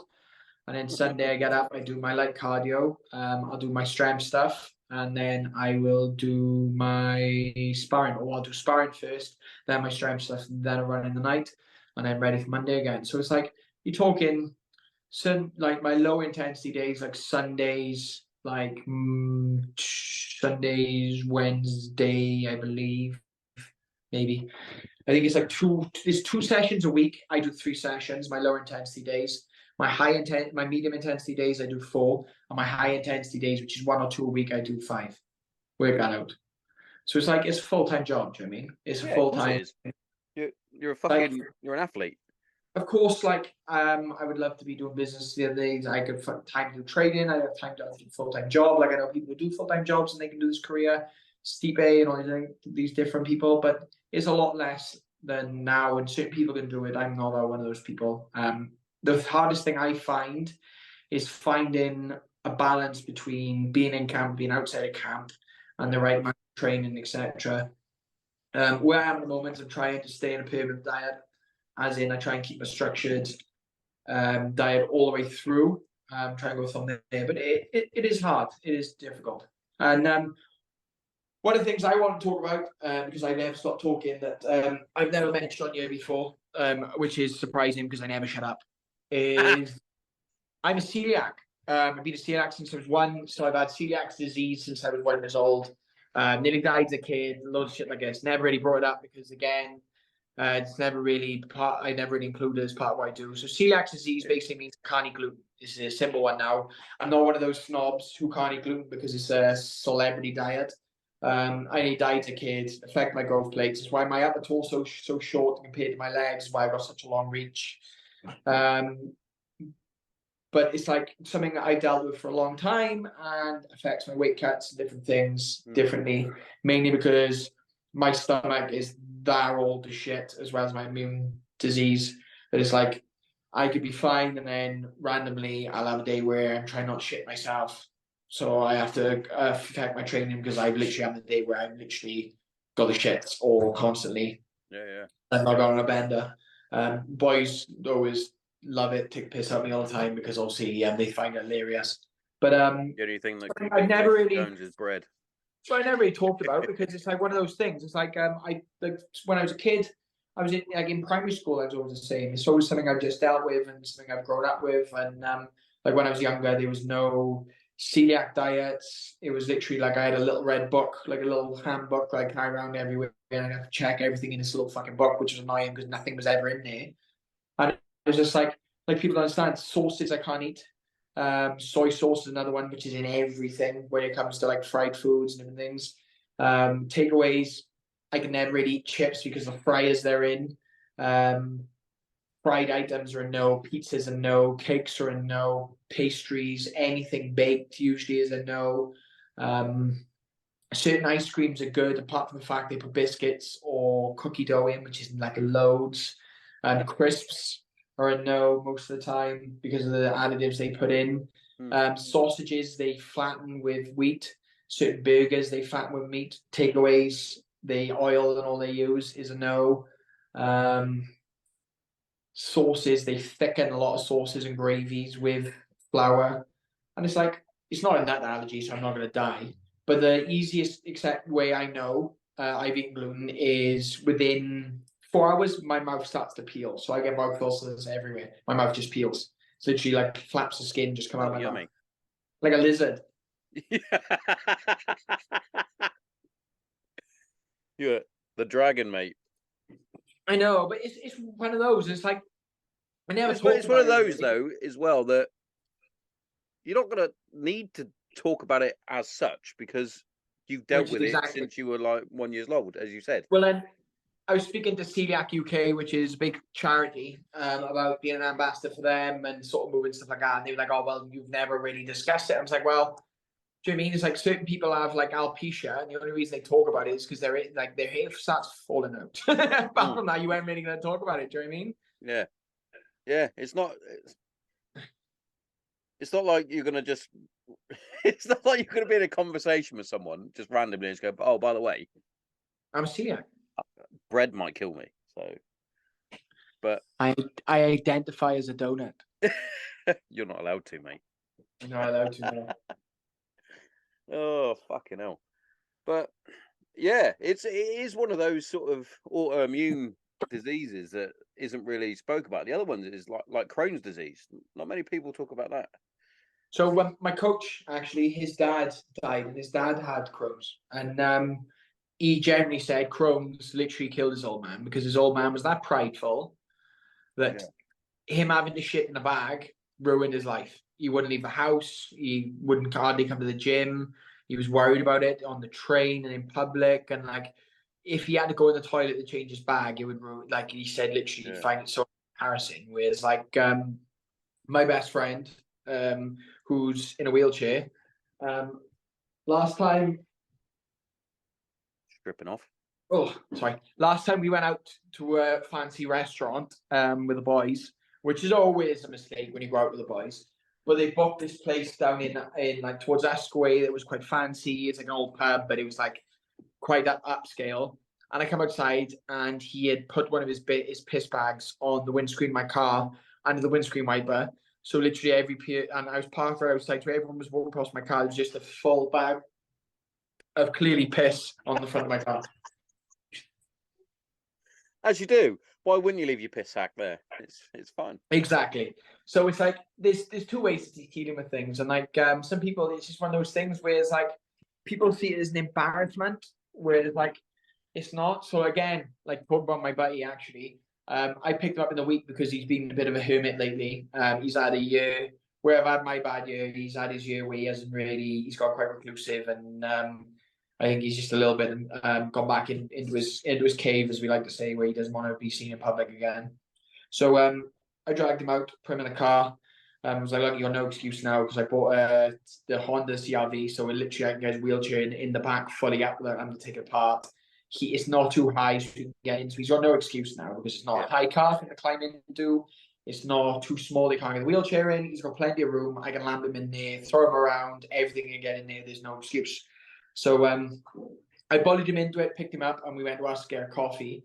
And then Sunday I get up, I do my light cardio. I'll do my strength stuff, and then I will do my sparring. Or I'll do sparring first, then my strength stuff, and then I run in the night, and then ready for Monday again. So it's like you're talking, like my low intensity days, like Sundays, like Sundays, Wednesday, I believe, maybe. I think it's like there's 2 sessions a week. I do 3 sessions, my lower intensity days. My medium intensity days, I do 4. And my high intensity days, which is 1 or 2 a week, I do 5. Work that out. So it's like, it's a full-time job, do you know what I mean? It's a full-time. You're a fucking, you're an athlete. Of course, like, I would love to be doing business the other days. I could find time to do trading. I have time to do a full-time job. Like, I know people who do full-time jobs and they can do this career, Stipe and all these different people, but it's a lot less than now, and certain people can do it. I'm not one of those people. The hardest thing I find is finding a balance between being in camp, being outside of camp, and the right amount of training, etc. Where I am at the moment, I'm trying to stay in a permanent diet, as in I try and keep a structured diet all the way through. Try and go from there, but it is hard. It is difficult. And one of the things I want to talk about, because I never stopped talking, that I've never mentioned on here before, which is surprising because I never shut up, is I'm a celiac. I've been a celiac since I was 1, so I've had celiac disease since I was 1 years old. Nearly died as a kid, loads of shit like this. Never really brought it up because, again, it's never really I never really included it as part of what I do. So celiac disease basically means I can't eat gluten. This is a simple one now. I'm not one of those snobs who can't eat gluten because it's a celebrity diet. I only died as a kid, affect my growth plates. It's why my upper torso so short compared to my legs, why I've got such a long reach. But it's like something that I dealt with for a long time and affects my weight cuts and different things differently, mainly because my stomach is that old as shit, as well as my immune disease. That it's like I could be fine, and then randomly I'll have a day where I'm trying not to shit myself. So I have to affect my training because I've literally had a day where I've literally got the shits all constantly. Yeah. I'm not going on a bender. Boys always love it, take piss at me all the time because obviously they find it hilarious. But The only thing that can I never really Jones is bread. so I never really talked about it because it's like one of those things. It's like when I was a kid, I was in primary school. I was always the same. It's always something I've just dealt with and something I've grown up with. And like when I was younger, there was no celiac diets. It was literally like I had a little red book, like a little handbook, like carry around everywhere, and I had to check everything in this little fucking book, which was annoying because nothing was ever in there. And it was just like people don't understand sauces I can't eat. Soy sauce is another one which is in everything when it comes to like fried foods and different things. Takeaways, I can never really eat chips because the fryers they're in. Fried items are a no, pizzas a no, cakes are a no, pastries, anything baked usually is a no. Certain ice creams are good apart from the fact they put biscuits or cookie dough in, which is like loads. Crisps are a no most of the time because of the additives they put in. Sausages they flatten with wheat. Certain burgers they flatten with meat. Takeaways, the oil and all they use is a no. Sauces they thicken a lot of sauces and gravies with flour. And it's like, it's not a nut allergy, so I'm not going to die. But the easiest exact way I know I've eaten gluten is within 4 hours, my mouth starts to peel. So I get mouth ulcers everywhere. My mouth just peels. It's literally like flaps of skin just come out of my yummy. mouth. Like a lizard. You're the dragon, mate. I know, but it's one of those. It's like, I never It's talk one about of those, it, really. though, as well, that you're not going to need to talk about it as such because you've dealt Which is with it exactly. since you were like 1 year old, as you said. Well, then I was speaking to Celiac UK, which is a big charity, about being an ambassador for them and sort of moving stuff like that. And they were like, "Oh, well, you've never really discussed it." I was like, "Well, do you know what I mean? It's like certain people have like alopecia, and the only reason they talk about it is because their hair starts falling out. Apart from that, you weren't really going to talk about it. Do you know what I mean?" Yeah, yeah. It's not like you're going to just. It's not like you're going to be in a conversation with someone just randomly and just go, "Oh, by the way, I'm a celiac. bread might kill me." So, but I identify as a donut. you're not allowed to, mate. I'm not allowed to know. Oh, fucking hell. But yeah, it is one of those sort of autoimmune diseases that isn't really spoke about. The other ones is like Crohn's disease. Not many people talk about that. So when my coach, actually, his dad died, and his dad had Crohn's, and he generally said Crohn's literally killed his old man because his old man was that prideful that him having the shit in a bag ruined his life. He wouldn't leave the house. He wouldn't hardly come to the gym. He was worried about it on the train and in public. And like, if he had to go in the toilet to change his bag, it would ruin. Like he said, literally, he'd find it so embarrassing. Whereas like my best friend, who's in a wheelchair, last time. Stripping off. Oh, sorry. Last time we went out to a fancy restaurant with the boys, which is always a mistake when you go out with the boys. But they booked this place down in like towards Asquay that was quite fancy. It's like an old pub, but it was like quite that upscale. And I come outside, and he had put one of his piss bags on the windscreen of my car under the windscreen wiper. So literally and I was parked right outside, so everyone was walking past my car. It was just a full bag of clearly piss on the front of my car. As you do. Why wouldn't you leave your piss sack there? It's fine. Exactly. So it's like there's two ways to dealing with things, and like some people, it's just one of those things where it's like people see it as an embarrassment, whereas like it's not. So again, like talking about my buddy, actually, I picked him up in the week because he's been a bit of a hermit lately. He's had a year where I've had my bad year. He's had his year where he hasn't really. He's got quite reclusive, and I think he's just a little bit gone back into his cave, as we like to say, where he doesn't want to be seen in public again. So I dragged him out, put him in a car. I was like, look, you got no excuse now because I bought the Honda CRV, so it literally I can get his wheelchair in the back fully up without having to take it apart. It's not too high, so he can get in. So he's got no excuse now because it's not a high car for him to climb into. It's not too small, they can't get the wheelchair in. He's got plenty of room. I can land him in there, throw him around, everything can get in there. There's no excuse. So I bullied him into it, picked him up, and we went to us to get a coffee.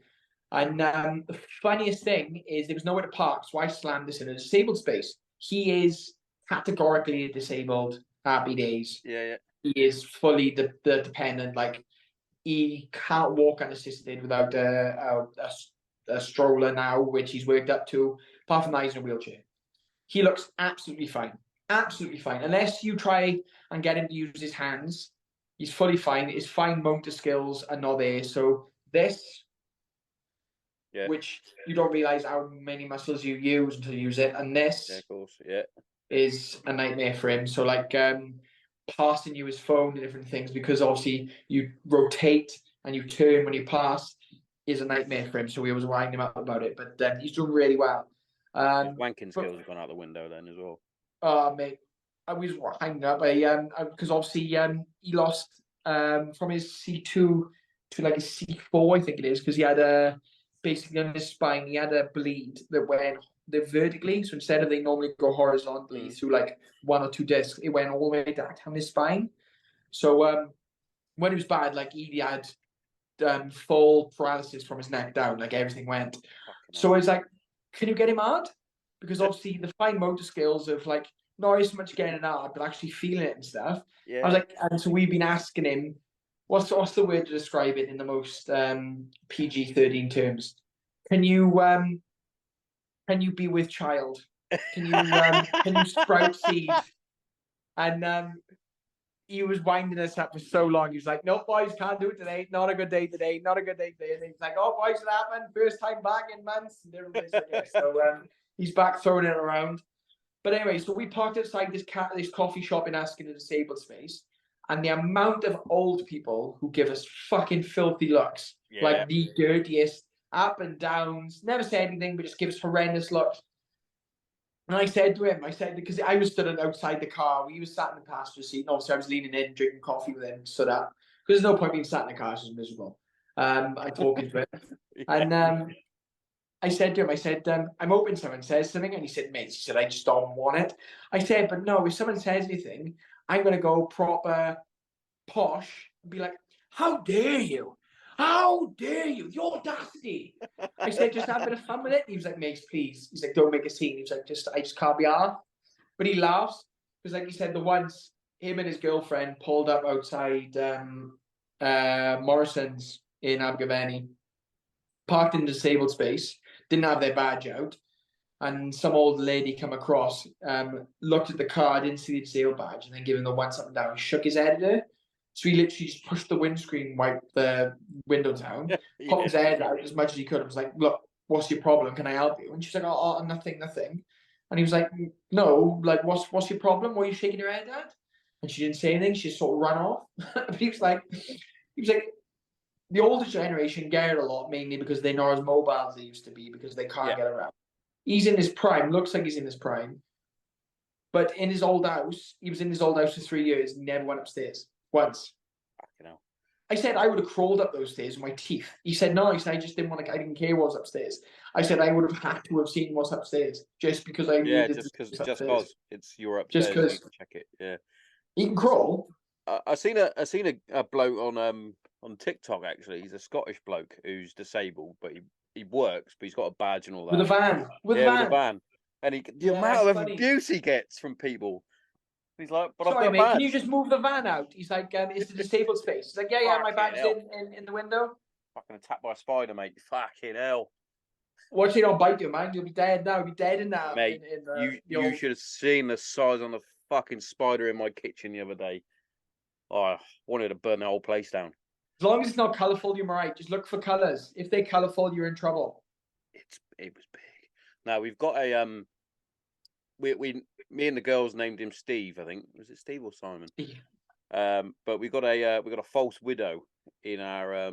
And the funniest thing is there was nowhere to park, so I slammed this in a disabled space. He is categorically disabled. Happy days. Yeah. He is fully the dependent. Like he can't walk unassisted without a stroller now, which he's worked up to. Apart from that, he's in a wheelchair. He looks absolutely fine. Absolutely fine. Unless you try and get him to use his hands, he's fully fine. His fine motor skills are not there. So this, which you don't realize how many muscles you use until you use it, and this, of course, is a nightmare for him. So like passing you his phone and different things, because obviously you rotate and you turn when you pass, is a nightmare for him. So we was winding him up about it, but he's doing really well. His wanking skills have gone out the window then as well. Oh mate, I was hanging up. Because obviously he lost from his C2 to like a C4, I think it is, because he had basically on his spine he had a bleed that went vertically. So instead of they normally go horizontally through like one or two discs, it went all the way down his spine. So when it was bad, like he had full paralysis from his neck down, like everything went. So I was like, can you get him hard? because obviously the fine motor skills of like not as much getting it out, but actually feeling it and stuff. Yeah. I was like, and so we've been asking him, what's the word to describe it in the most PG-13 terms? Can you be with child? Can you sprout seed? And he was winding us up for so long. He was like, "No, boys, can't do it today. Not a good day today. Not a good day today." And he's like, "Oh, boys, it happened. First time back in months." And everybody's like, yeah. So he's back throwing it around. But anyway, so we parked outside this coffee shop in Askin, a disabled space, and the amount of old people who give us fucking filthy looks, like the dirtiest, up and downs, never say anything, but just give us horrendous looks. And I said to him, because I was stood outside the car, he was sat in the passenger seat, and obviously I was leaning in, drinking coffee with him, stood up, because there's no point being sat in the car, it's just miserable. I'm talking to him. And I said to him, I'm hoping someone says something. And he said, mate, I just don't want it. I said, but no, if someone says anything, I'm going to go proper posh and be like, how dare you? How dare you? The audacity. I said, just have a bit of fun with it. He was like, mate, please. He's like, don't make a scene. He was like, I just can't be arsed. But he laughs because, like he said, the once him and his girlfriend pulled up outside Morrison's in Abergavenny, parked in disabled space, didn't have their badge out, and some old lady come across, looked at the car, didn't see the disabled badge, and then giving the once up and down, shook his head at her. So he literally just pushed the windscreen, wiped the window down, popped his head out as much as he could. I was like, look, what's your problem? Can I help you? And she's like, oh, nothing. And he was like, no, like, what's your problem? What are you shaking your head at? And she didn't say anything. She just sort of ran off. But he was like, the older generation get it a lot, mainly because they're not as mobile as they used to be because they can't get around. He's in his prime, looks like he's in his prime. But in his old house, he was in his old house for 3 years and never went upstairs once. I said I would have crawled up those stairs with my teeth. He said no. He said I just didn't want to. I didn't care what was upstairs. I said I would have had to have seen what's upstairs just because I needed just because it's your upstairs. Just because check it. Yeah, he can crawl. I seen a bloke on TikTok actually. He's a Scottish bloke who's disabled, but he works, but he's got a badge and all that. With a van. With a van. And the amount of abuse he gets from people. He's like, but sorry, I've got mate, badge. can you just move the van out? He's like, it's a disabled space. He's like, yeah, my badge's in the window. Fucking attacked by a spider, mate. Fucking hell. Watch it not bite you, man. You'll be dead now. You'll be dead in that. Mate, you should have seen the size on the fucking spider in my kitchen the other day. Oh, I wanted to burn the whole place down. As long as it's not colourful, you're right. Just look for colours. If they're colourful, you're in trouble. It was big. Now we've got a me and the girls named him Steve. I think was it Steve or Simon? Yeah. But we got a false widow in our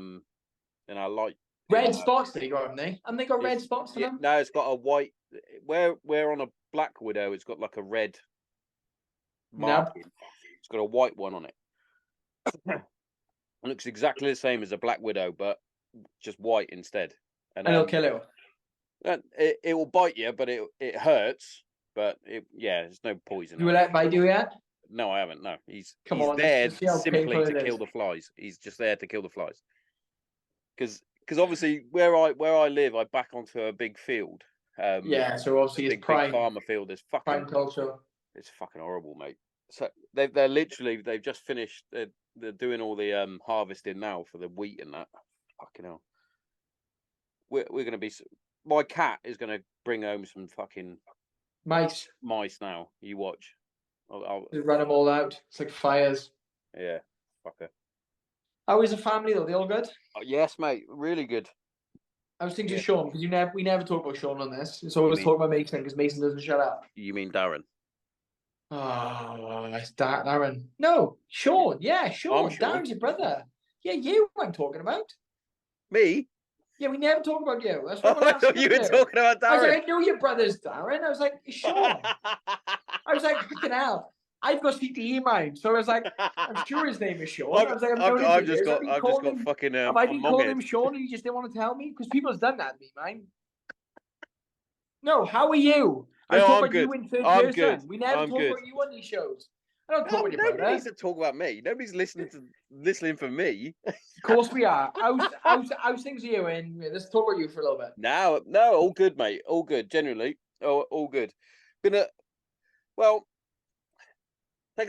light. Red spots they got, haven't they? And they got red spots on them. No, it's got a white. Where on a black widow, it's got like a red marking. No. It's got a white one on it. It looks exactly the same as a black widow, but just white instead. And it'll kill it. It will bite you, but it hurts. But there's no poison. You will let Bite do yet? No, I haven't. No, he's there simply to kill the flies. He's just there to kill the flies. Because obviously where I live, I back onto a big field. So obviously it's prime. Big farmer field. It's fucking prime culture. It's fucking horrible, mate. So they've just finished. They're doing all the harvesting now for the wheat and that. Fucking hell. We're gonna be. My cat is gonna bring home some fucking mice now. You watch. I'll run them all out. It's like fires. Yeah, fucker. How is the family though? They all good? Oh, yes, mate. Really good. I was thinking to Sean because we never talk about Sean on this. It's always talk about Mason because Mason doesn't shut up. You mean Darren? Oh, it's Darren. No, Sean. Yeah, Sean. Darren's your brother. Yeah, you. I'm talking about. Me? Yeah, we never talk about you. That's what I thought you were talking about Darren. I was like, I know your brother's Darren. I was like, it's Sean. I was like, fucking hell. I've got CTE mind, so I was like, I'm sure his name is Sean. I was like, I've just got fucking. Have I been calling him Sean and you just didn't want to tell me? Because people have done that to me, man. No, how are you? I talk about you in third person. Good. We never talk about you on these shows. I don't talk about your brother. Nobody needs to talk about me. Nobody's listening for me. Of course we are. How's things are you? And let's talk about you for a little bit. No, all good, mate. All good. Generally, all good. Taking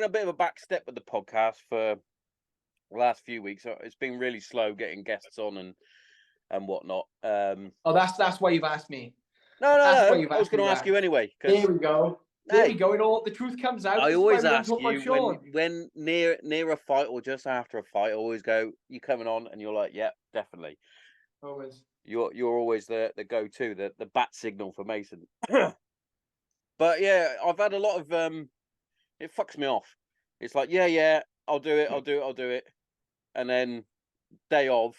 a bit of a back step with the podcast for the last few weeks. It's been really slow getting guests on and whatnot. Oh, that's why you've asked me. No. That's why you've I was asked going me to ask that. you anyway. There we go. There we go. And all the truth comes out. I This is always why we don't ask talk about you Sean. when near a fight or just after a fight. I always go, "You coming on?" And you're like, "Yeah, definitely." Always. You're always the go-to, the bat signal for Mason. But yeah, I've had a lot of it fucks me off. It's like, yeah, I'll do it. And then day of,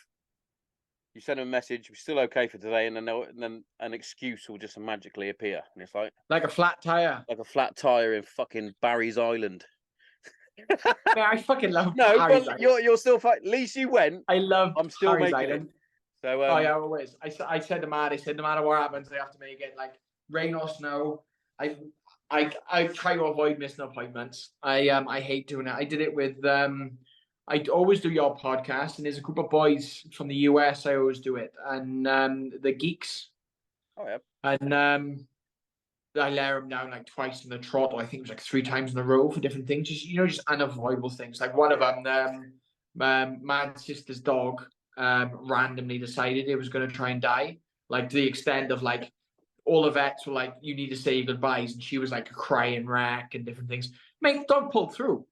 you send them a message, we're still okay for today, and then an excuse will just magically appear. And it's like a flat tire. Like a flat tire in fucking Barry's Island. Man, I fucking love Barry's but you're still fighting. At least you went. I love I'm still Barry's making Island. it. So oh yeah, always. I said to Matt, no matter what happens, I have to make it. Like rain or snow. I try to avoid missing appointments. I hate doing it. I did it with I always do your podcast, and there's a group of boys from the US. I always do it, and the geeks. Oh yeah. And I let them down like twice in the trot, or I think it was like 3 times in a row for different things. Just unavoidable things. Like one of them, my sister's dog randomly decided it was going to try and die. Like to the extent of like all the vets were like, "You need to say goodbyes," and she was like a crying wreck and different things. Mate, the dog pulled through.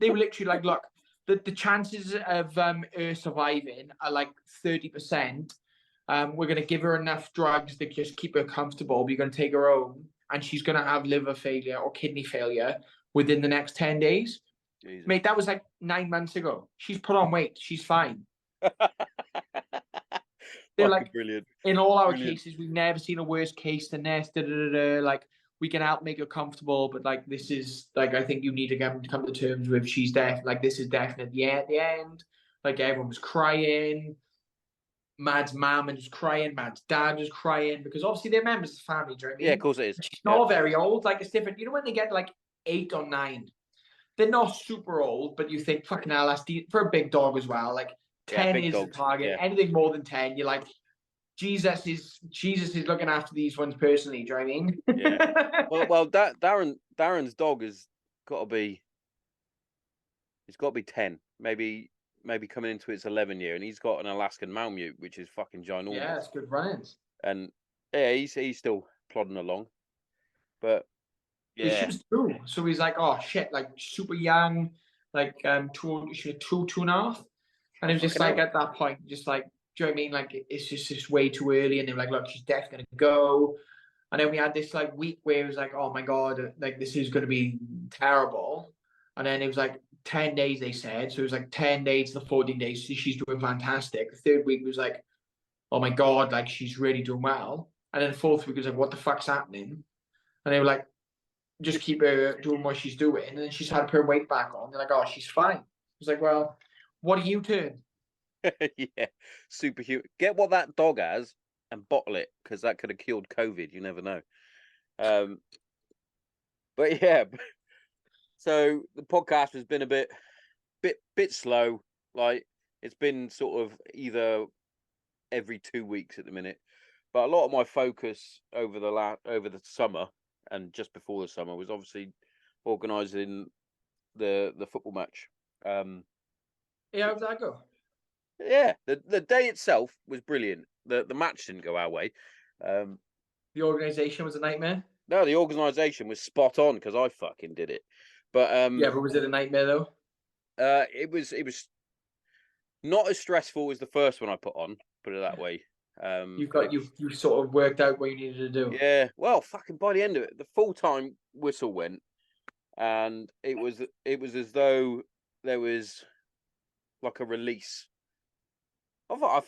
They were literally like, "Look, the chances of her surviving are like 30%. We're going to give her enough drugs to just keep her comfortable. We're going to take her home, and she's going to have liver failure or kidney failure within the next 10 days. Jesus. Mate, that was like 9 months ago. She's put on weight. She's fine. They're like, brilliant. In all our cases, we've never seen a worse case than this. Like, we can help make her comfortable, but like, this is like, I think you need to come to terms with she's deaf. Like, this is definitely at the end. Like, everyone was crying. Mad's mum was crying, Mad's dad was crying, because obviously they're members of the family, do you know what I mean? Yeah, of course it is. She's not very old, like it's different. You know when they get like 8 or 9, they're not super old, but you think, fucking hell, that's for a big dog as well. Like 10 is the target. Yeah. Anything more than 10, you're like, Jesus is looking after these ones personally, do you know what I mean? Yeah. Well, Darren's dog has got to be. It's got to be 10, maybe coming into its 11 year, and he's got an Alaskan Malamute, which is fucking ginormous. Yeah, it's good runs. And yeah, he's still plodding along, but yeah, she was 2, so he's like, oh shit, like super young, like 2.5, and it was just like at that point, just like, do you know what I mean? Like it's just way too early, and they were like, look, she's definitely gonna go. And then we had this like week where it was like, oh my god, like this is gonna be terrible. And then it was like 10 days, they said. So it was like 10 days to 14 days. She's doing fantastic. The 3rd week was like, oh my god, like she's really doing well. And then the 4th week was like, what the fuck's happening? And they were like, just keep her doing what she's doing. And then she's had to put her weight back on. They're like, oh, she's fine. I was like, well, what do you turn? Yeah, superhuman. Get what that dog has and bottle it, because that could have killed COVID. You never know. But yeah, so the podcast has been a bit slow. Like it's been sort of either every 2 weeks at the minute. But a lot of my focus over the summer and just before the summer was obviously organising the football match. Yeah, how did that go? Yeah, the day itself was brilliant. The match didn't go our way. The organisation was a nightmare. No, the organisation was spot on because I fucking did it. But yeah, but was it a nightmare though? It was not as stressful as the first one I put on. Put it that way. You sort of worked out what you needed to do. Yeah, well, fucking by the end of it, the full-time whistle went, and it was as though there was like a release. I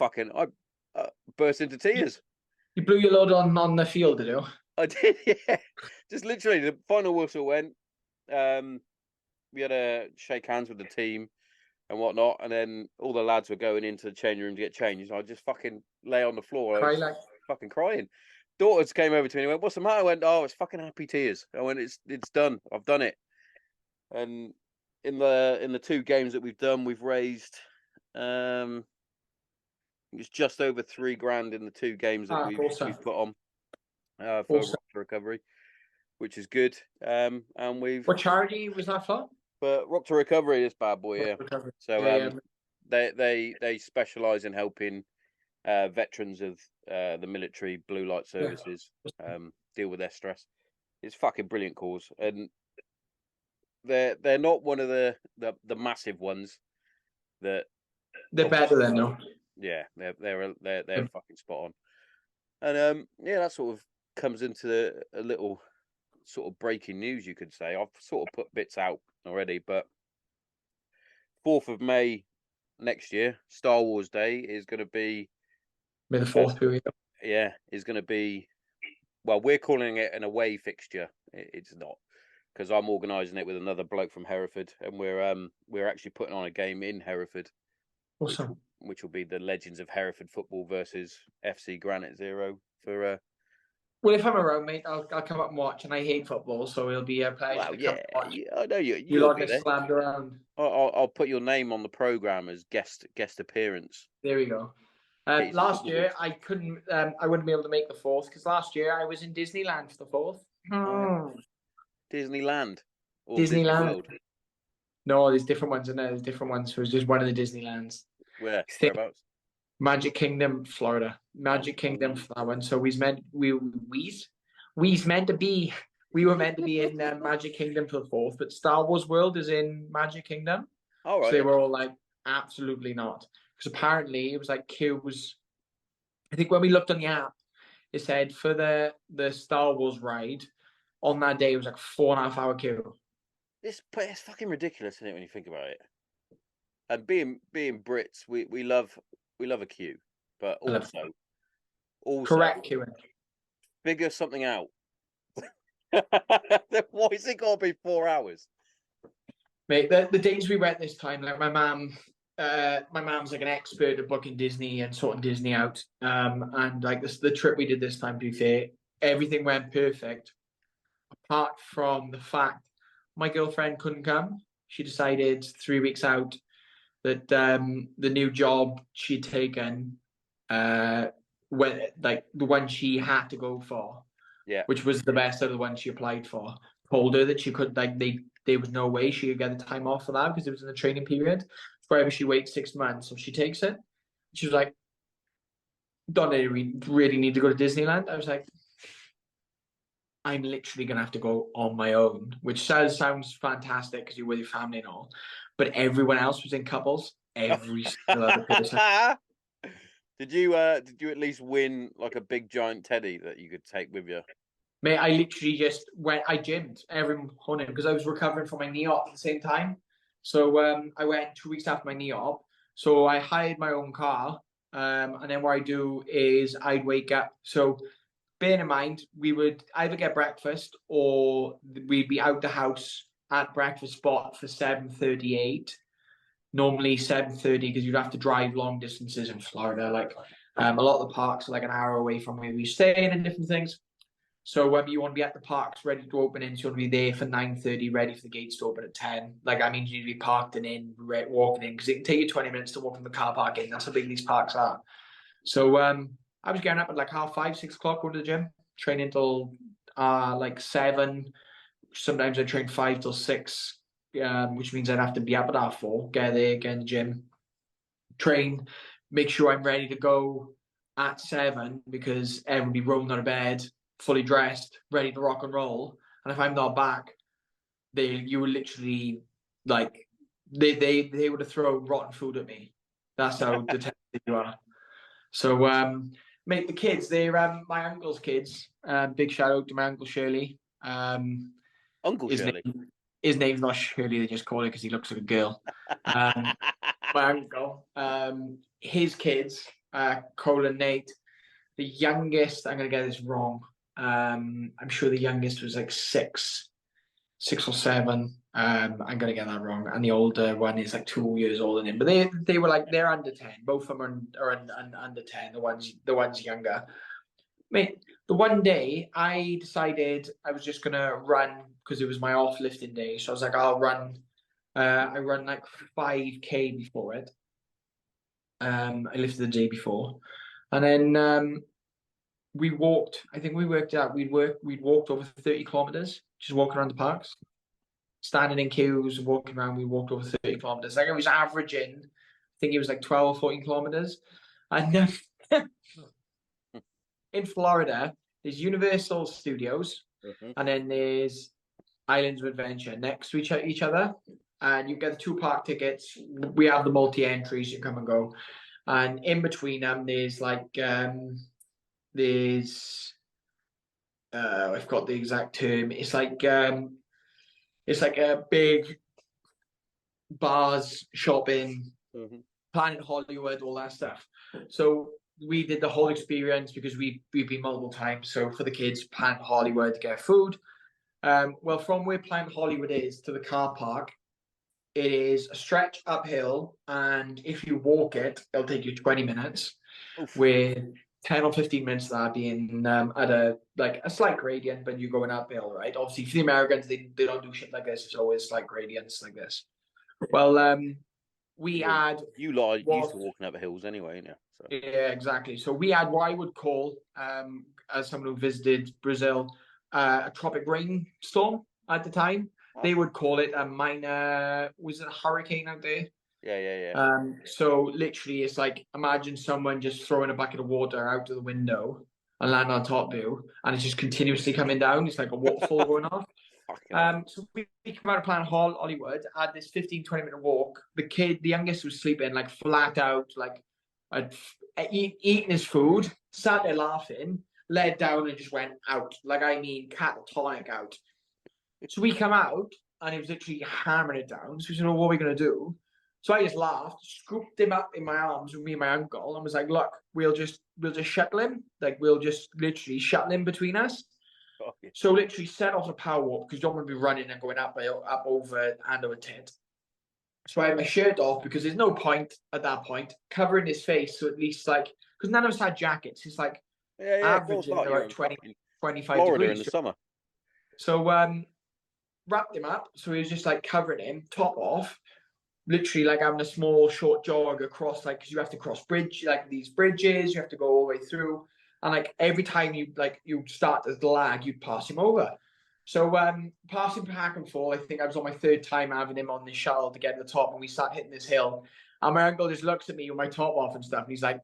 burst into tears. You blew your load on the field, did you? I did, yeah. Just literally, the final whistle went. We had to shake hands with the team and whatnot, and then all the lads were going into the changing room to get changed. I just fucking lay on the floor. I was fucking crying. Daughters came over to me and went, "What's the matter?" I went, "Oh, it's fucking happy tears." I went, "It's done. I've done it." And in the 2 games that we've done, we've raised it's just over $3,000 in the 2 games that we've put on. for Awesome. Rock to Recovery, which is good. And we've What charity was that for? but Rock to Recovery, this bad boy, yeah. Recovery. So Yeah, they specialise in helping veterans of the military, blue light services, deal with their stress. It's fucking brilliant cause, and they're not one of the massive ones that they're better than no. yeah, they're fucking spot on. And yeah, that sort of comes into a little sort of breaking news, you could say. I've sort of put bits out already, but 4th of May next year, Star Wars Day, is going to be May the 4th be with you. yeah, is going to be, well, we're calling it an away fixture. It's not, because I'm organising it with another bloke from Hereford, and we're actually putting on a game in Hereford, Awesome. which will be the Legends of Hereford football versus FC Granite Zero for. Well, if I'm around, mate, I'll come up and watch. And I hate football, so it'll be a pleasure Well, to come yeah, and watch. I know You you'll lot be get there. slammed around. I'll put your name on the programme as guest appearance. There we go. Last year, I couldn't. I wouldn't be able to make the 4th because last year I was in Disneyland for the 4th. Oh, Disneyland or Disneyland. Disney World? No, there's different ones in there. There's different ones. So it was just one of the Disneylands. Whereabouts? Magic Kingdom, Florida. Magic Kingdom for that one. So we were meant to be in Magic Kingdom for the 4th, but Star Wars World is in Magic Kingdom. All right. So they were all like, absolutely not, because apparently it was like queues. I think when we looked on the app, it said for the Star Wars ride on that day it was like 4.5 hour queue. It's fucking ridiculous, isn't it, when you think about it? And being Brits, we love a queue, but also Correct queuing. Figure something out. Why is it got to be 4 hours? Mate, the days we went this time, like my mom's like an expert at booking Disney and sorting Disney out. And like the trip we did this time, to be fair, everything went perfect, apart from the fact my girlfriend couldn't come. She decided 3 weeks out that the new job she'd taken, when like the one she had to go for, which was the best of the one she applied for, told her that she could there was no way she could get the time off for that because it was in the training period. Forever she waits 6 months, so she takes it. She was like, "Don't really need to go to Disneyland." I was like, "I'm literally gonna have to go on my own," which sounds fantastic because you're with your family and all, but everyone else was in couples. Every single other person. Did you at least win like a big giant teddy that you could take with you? Mate, I literally just went. I gymmed every morning because I was recovering from my knee op at the same time. So I went 2 weeks after my knee op. So I hired my own car, and then what I do is I'd wake up. So bear in mind, we would either get breakfast or we'd be out the house at breakfast spot for 7:38. Normally 7:30 because you'd have to drive long distances in Florida. Like a lot of the parks are like an hour away from where we stay and different things. So you want to be at the parks ready to open in, so you want to be there for 9:30, ready for the gates to open at 10. Like that means you need to be parked and walking in, because it can take you 20 minutes to walk from the car park in. That's how big these parks are. So I was getting up at like 5:30, 6 o'clock, going to the gym, training till like 7. Sometimes I train 5 till 6, which means I'd have to be up at 4, get there, get in the gym, train, make sure I'm ready to go at 7 because everyone would be rolling out of bed, fully dressed, ready to rock and roll. And if I'm not back, you were literally like they would have thrown rotten food at me. That's how detested you are. So mate, the kids, they're my uncle's kids. Big shout out to my uncle Shirley. Uncle Shirley. His name's not Shirley, they just call it because he looks like a girl. My uncle. His kids, Cole and Nate. The youngest, I'm gonna get this wrong. I'm sure the youngest was like 6 or 7. I'm gonna get that wrong. And the older one is like 2 years older than him. But they were like they're under 10. Both of them are under 10. The ones younger. Mate, the one day I decided I was just gonna run because it was my off lifting day. So I was like, I'll run. I run like 5K before it. I lifted the day before, and then we walked. I think we worked out. We'd walked over 30 kilometers, just walking around the parks, standing in queues, walking around. We walked over 30 kilometers. Like, it was averaging, I think it was like 12 or 14 kilometers. And in Florida, there's Universal Studios, and then there's Islands of Adventure next to each other. And you get the 2 park tickets. We have the multi-entries. You come and go. And in between them, there's like I've got the exact term. It's like a big bars, shopping, Planet Hollywood, all that stuff. So we did the whole experience because we've been multiple times. So for the kids, Planet Hollywood to get food. Well, from where Planet Hollywood is to the car park, it is a stretch uphill, and if you walk it, it'll take you 20 minutes. Oof. With 10 or 15 minutes of that being at a slight gradient, but you're going uphill, right? Obviously, for the Americans, they don't do shit like this. It's always slight gradients like this. Well, we had... You lot are used to walking up hills anyway, ain't you? So. Yeah, exactly. So we had what I would call, as someone who visited Brazil, a tropic rainstorm at the time. They would call it a minor, was it a hurricane out there? Yeah. So literally, it's like, imagine someone just throwing a bucket of water out of the window and land on top of you, and it's just continuously coming down. It's like a waterfall going off. So we come out of Planet Hollywood, had this 15-20 minute walk. The youngest was sleeping like flat out, like eating his food, sat there laughing, led down and just went out. Like, I mean, catatonic out. So we come out, and he was literally hammering it down. So we said, "Oh, what are we going to do?" So I just laughed, scooped him up in my arms with me and my uncle, and was like, "Look, we'll just shuttle him. Like, we'll just literally shuttle him between us." Okay. So literally set off a power walk, because you don't want to be running and going up over and over tent. So I had my shirt off, because there's no point at that point covering his face. So at least, like, because none of us had jackets. It's like averaging about 20, 25 Florida degrees in the summer. So wrapped him up, so he was just like covering him, top off, literally like having a small short jog across, like, because you have to cross these bridges, you have to go all the way through, and like every time you start to lag, you'd pass him over. So passing back and forth, I think I was on my 3rd time having him on the shuttle to get to the top, and we start hitting this hill, and my uncle just looks at me with my top off and stuff, and he's like,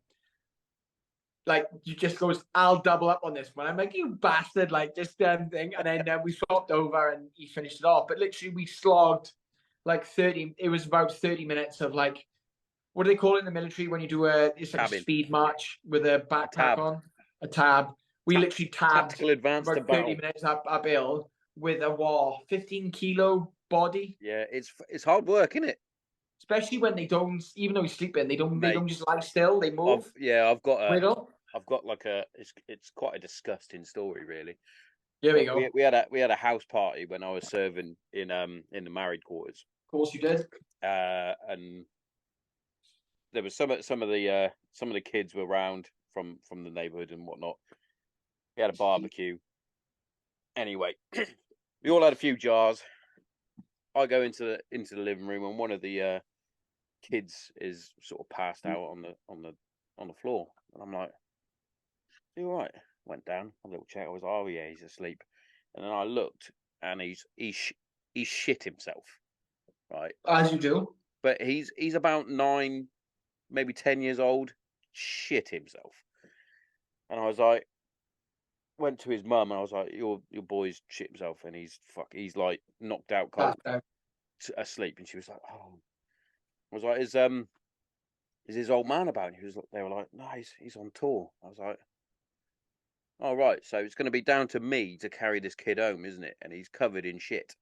you just goes, "I'll double up on this one." I'm like, "You bastard," like, just thing. And then we swapped over, and he finished it off. But literally, we slogged like 30. It was about 30 minutes of like, what do they call it in the military when you do it's like a speed march with a backpack on? A tab. We literally tabbed tactical advance about 30 minutes uphill with a 15-kilo body. Yeah, it's hard work, isn't it? Especially when they don't, even though he's sleeping, they don't just lie still. They move. I've got like it's quite a disgusting story, really. Here we go. We had a house party when I was serving in the married quarters. Of course you did. And there was some of the kids were around from the neighborhood and whatnot. We had a barbecue. Anyway, we all had a few jars. I go into the living room, and one of the kids is sort of passed out on the floor, and I'm like, "You all right?" Went down, a little check. I was like, "Oh yeah, he's asleep." And then I looked, and he's shit himself, right? As you do. But he's about 9, maybe 10 years old. Shit himself, and I was like, went to his mum, and I was like, "Your boy's shit himself, and he's like knocked out cold, asleep." And she was like, "Oh." I was like, "Is his old man about?" And they were like, "No, he's on tour." I was like, "All right, so it's going to be down to me to carry this kid home, isn't it?" And he's covered in shit.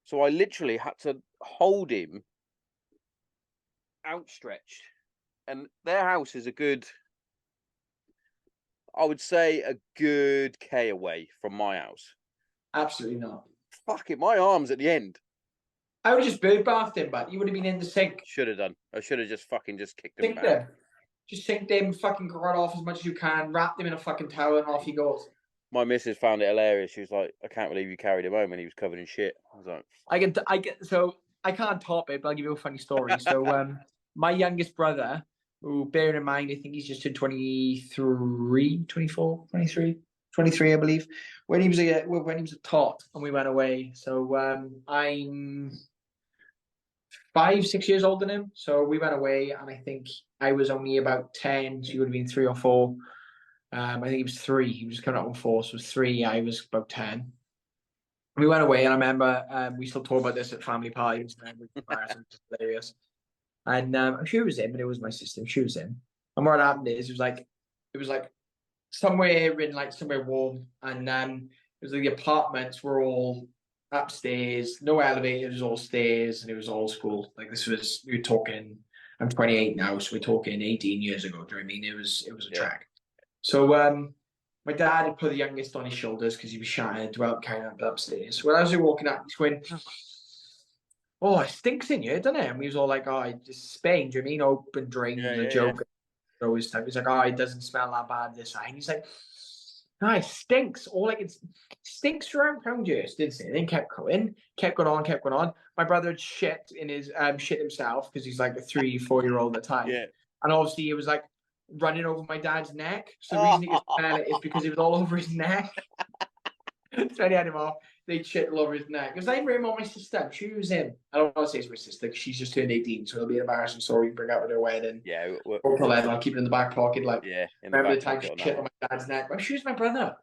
So I literally had to hold him outstretched. And their house is I would say a good K away from my house. Absolutely not. Fuck it, my arm's at the end. I would have just bird bathed him, but you would have been in the sink. Should have done. I should have just kicked him Sink back. them. Just sink them, fucking got off as much as you can, wrap them in a fucking towel, and off he goes. My missus found it hilarious. She was like, "I can't believe you carried him home and he was covered in shit." I was like, so I can't top it, but I'll give you a funny story. So my youngest brother, who, bearing in mind, I think he's just turned 23, 24, 23, 23, I believe. When he was a tot and we went away. So I'm 5, 6 years older than him. So we went away, and I think I was only about 10. So he would have been 3 or 4. I think he was 3. He was coming up on 4, so it was 3. I was about 10. We went away, and I remember we still talk about this at family parties. And it was hilarious. And I'm sure it was him, but it was my sister. I'm sure it was him. And what happened is, it was like somewhere warm, and it was like the apartments were all upstairs, no elevators, all stairs, and it was old school. Like we were talking. I'm 28 now, so we're talking 18 years ago. Do you know what I mean? It was a track. So my dad had put the youngest on his shoulders because he was shattered while carrying up upstairs. When I was walking up, he's going, "Oh, it stinks in here, doesn't it?" And we was all like, "Oh, it's Spain, do you mean open drains?" Yeah, A yeah, joke. Always type. He's like, "Oh, it doesn't smell that bad this side." And he's like, "No, it stinks." Or like it stinks throughout Poundhurst, didn't it? And then kept going on. My brother had shit in his shit himself because he's like a 3, 4 year old at the time. yeah. And obviously it was like running over my dad's neck. So the reason he could smell it is because it was all over his neck. So I had him off. They'd shit all over his neck. It was like him or my sister. She was him. I don't want to say it's my sister because she's just turned 18, so it'll be an embarrassing story to bring up at her wedding. Yeah, I'll keep it in the back pocket. Like, in the remember the back time she pocket on shit that on my dad's neck? Well, she was my brother.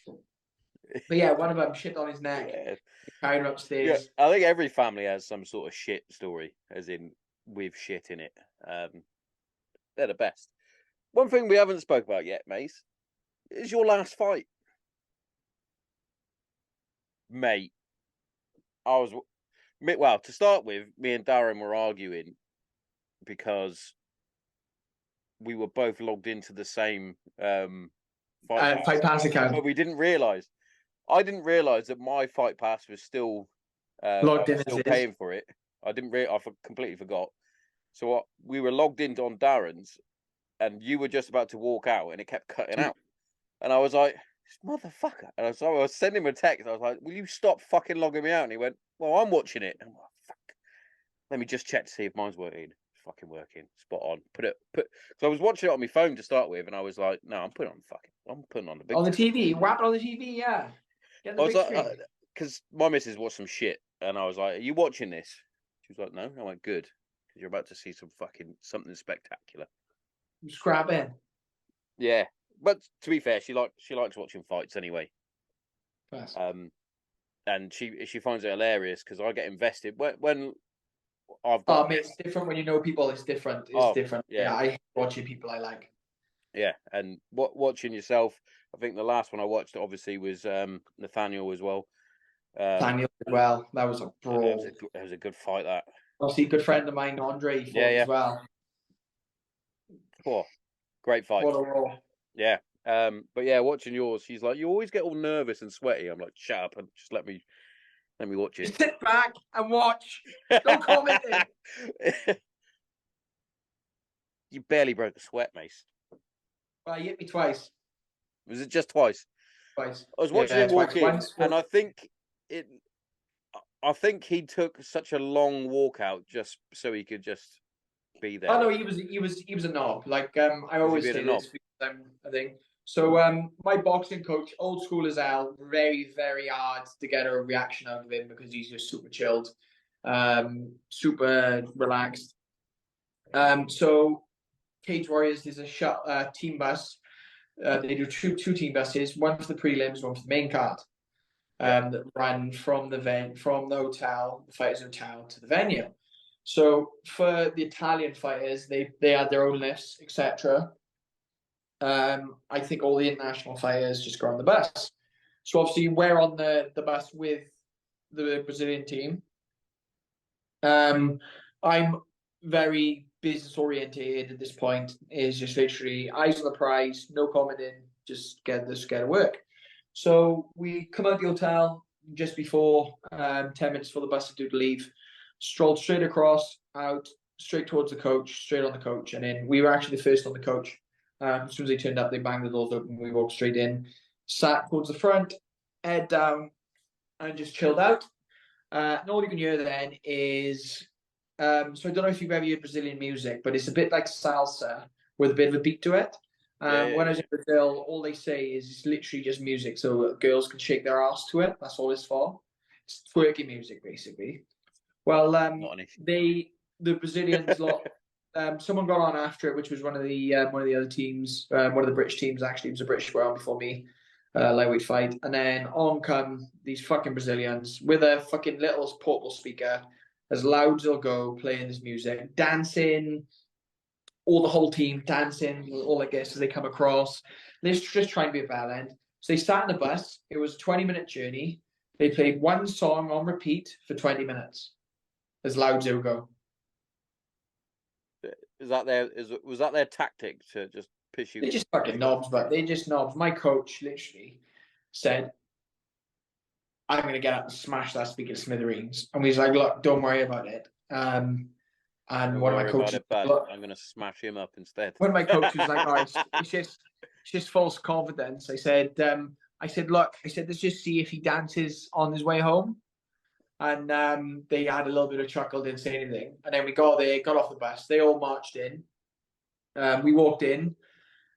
But yeah, one of them shit on his neck. Yeah. Carried him Yeah, upstairs. I think every family has some sort of shit story, as in with shit in it. They're the best. One thing we haven't spoke about yet, Mace, is your last fight, mate. I was well to start with. Me and Darren were arguing because we were both logged into the same Fight pass account. but we didn't realise. I didn't realise that my fight pass was still Logged in still as paying for it. I didn't. Completely forgot. So we were logged in on Darren's, and you were just about to walk out, and it kept cutting out. And I was like, "This motherfucker!" And I was sending him a text. I was like, "Will you stop fucking logging me out?" And he went, "Well, I'm watching it." And I'm like, "Fuck! Let me just check to see if mine's working." It's fucking working. Spot on. So I was watching it on my phone to start with, and I was like, "No, I'm putting on the big on the TV. Wrap it on the TV. Yeah. Get the I was big like, screen. because my missus watched some shit, and I was like, "Are you watching this?" She was like, "No." I went, "Good, because you're about to see something spectacular." Scrap in. Yeah, but to be fair, she likes watching fights anyway. Yes. And she finds it hilarious because I get invested when I've Oh, got. mate, it's different when you know people. It's different. It's different. Yeah. I hate watching people I like. Yeah, and watching yourself. I think the last one I watched obviously was Nathaniel as well. Daniel as well. That was a brawl. It was a good fight. That Obviously, a good friend of mine, Andre, fought as well. Oh, great fight. What a brawl. Yeah. But yeah, watching yours, she's like, "You always get all nervous and sweaty." I'm like, "Shut up and just let me watch it." Just sit back and watch. Don't comment it. You barely broke a sweat, Mace. Well, he hit me twice. Was it just twice? Twice. I was watching him walk in, Once. and I think he took such a long walk out just so he could just be there. Oh no, he was a knob. Like I always say this because I think. So my boxing coach, old school as hell, very, very hard to get a reaction out of him because he's just super chilled, super relaxed. So Cage Warriors is a team bus. They do two team buses, one for the prelims, one for the main card. That ran from the hotel, the fighters' hotel, to the venue. So for the Italian fighters, they had their own lifts, etc. I think all the international fighters just go on the bus. So obviously we're on the bus with the Brazilian team. I'm very business orientated at this point. Is just literally eyes on the prize, no commenting, just get to work. So we come out the hotel just before 10 minutes for the bus to do to leave. Strolled straight across, out, straight towards the coach, straight on the coach. And then we were actually the first on the coach. As soon as they turned up, they banged the doors open. We walked straight in, sat towards the front, head down, and just chilled out. And all you can hear then is So I don't know if you've ever heard Brazilian music, but it's a bit like salsa with a bit of a beat to it. When I was in Brazil, all they say is it's literally just music, so girls can shake their ass to it. That's all it's for. It's twerky music, basically. Well, Not an issue. the Brazilians lot. Someone got on after it, which was one of the other teams, one of the British teams. Actually, it was a British were on before me, lightweight fight, and then on come these fucking Brazilians with a fucking little portable speaker, as loud as they'll go, playing this music, dancing, all the whole team dancing, all I guess as they come across. They're just trying to be a bad end. So they sat in the bus. It was a 20-minute journey. They played one song on repeat for 20 minutes, as loud as it would go. Was that their tactic to just piss you? They're just fucking knobs, but they're just knobs. My coach literally said, I'm going to get up and smash that speaker to smithereens. And he's like, look, don't worry about it. And one of my coaches, I'm going to smash him up instead. One of my coaches was like, oh, it's just false confidence. I said, look, let's just see if he dances on his way home. And they had a little bit of chuckle, didn't say anything. And then we got there, got off the bus. They all marched in. We walked in.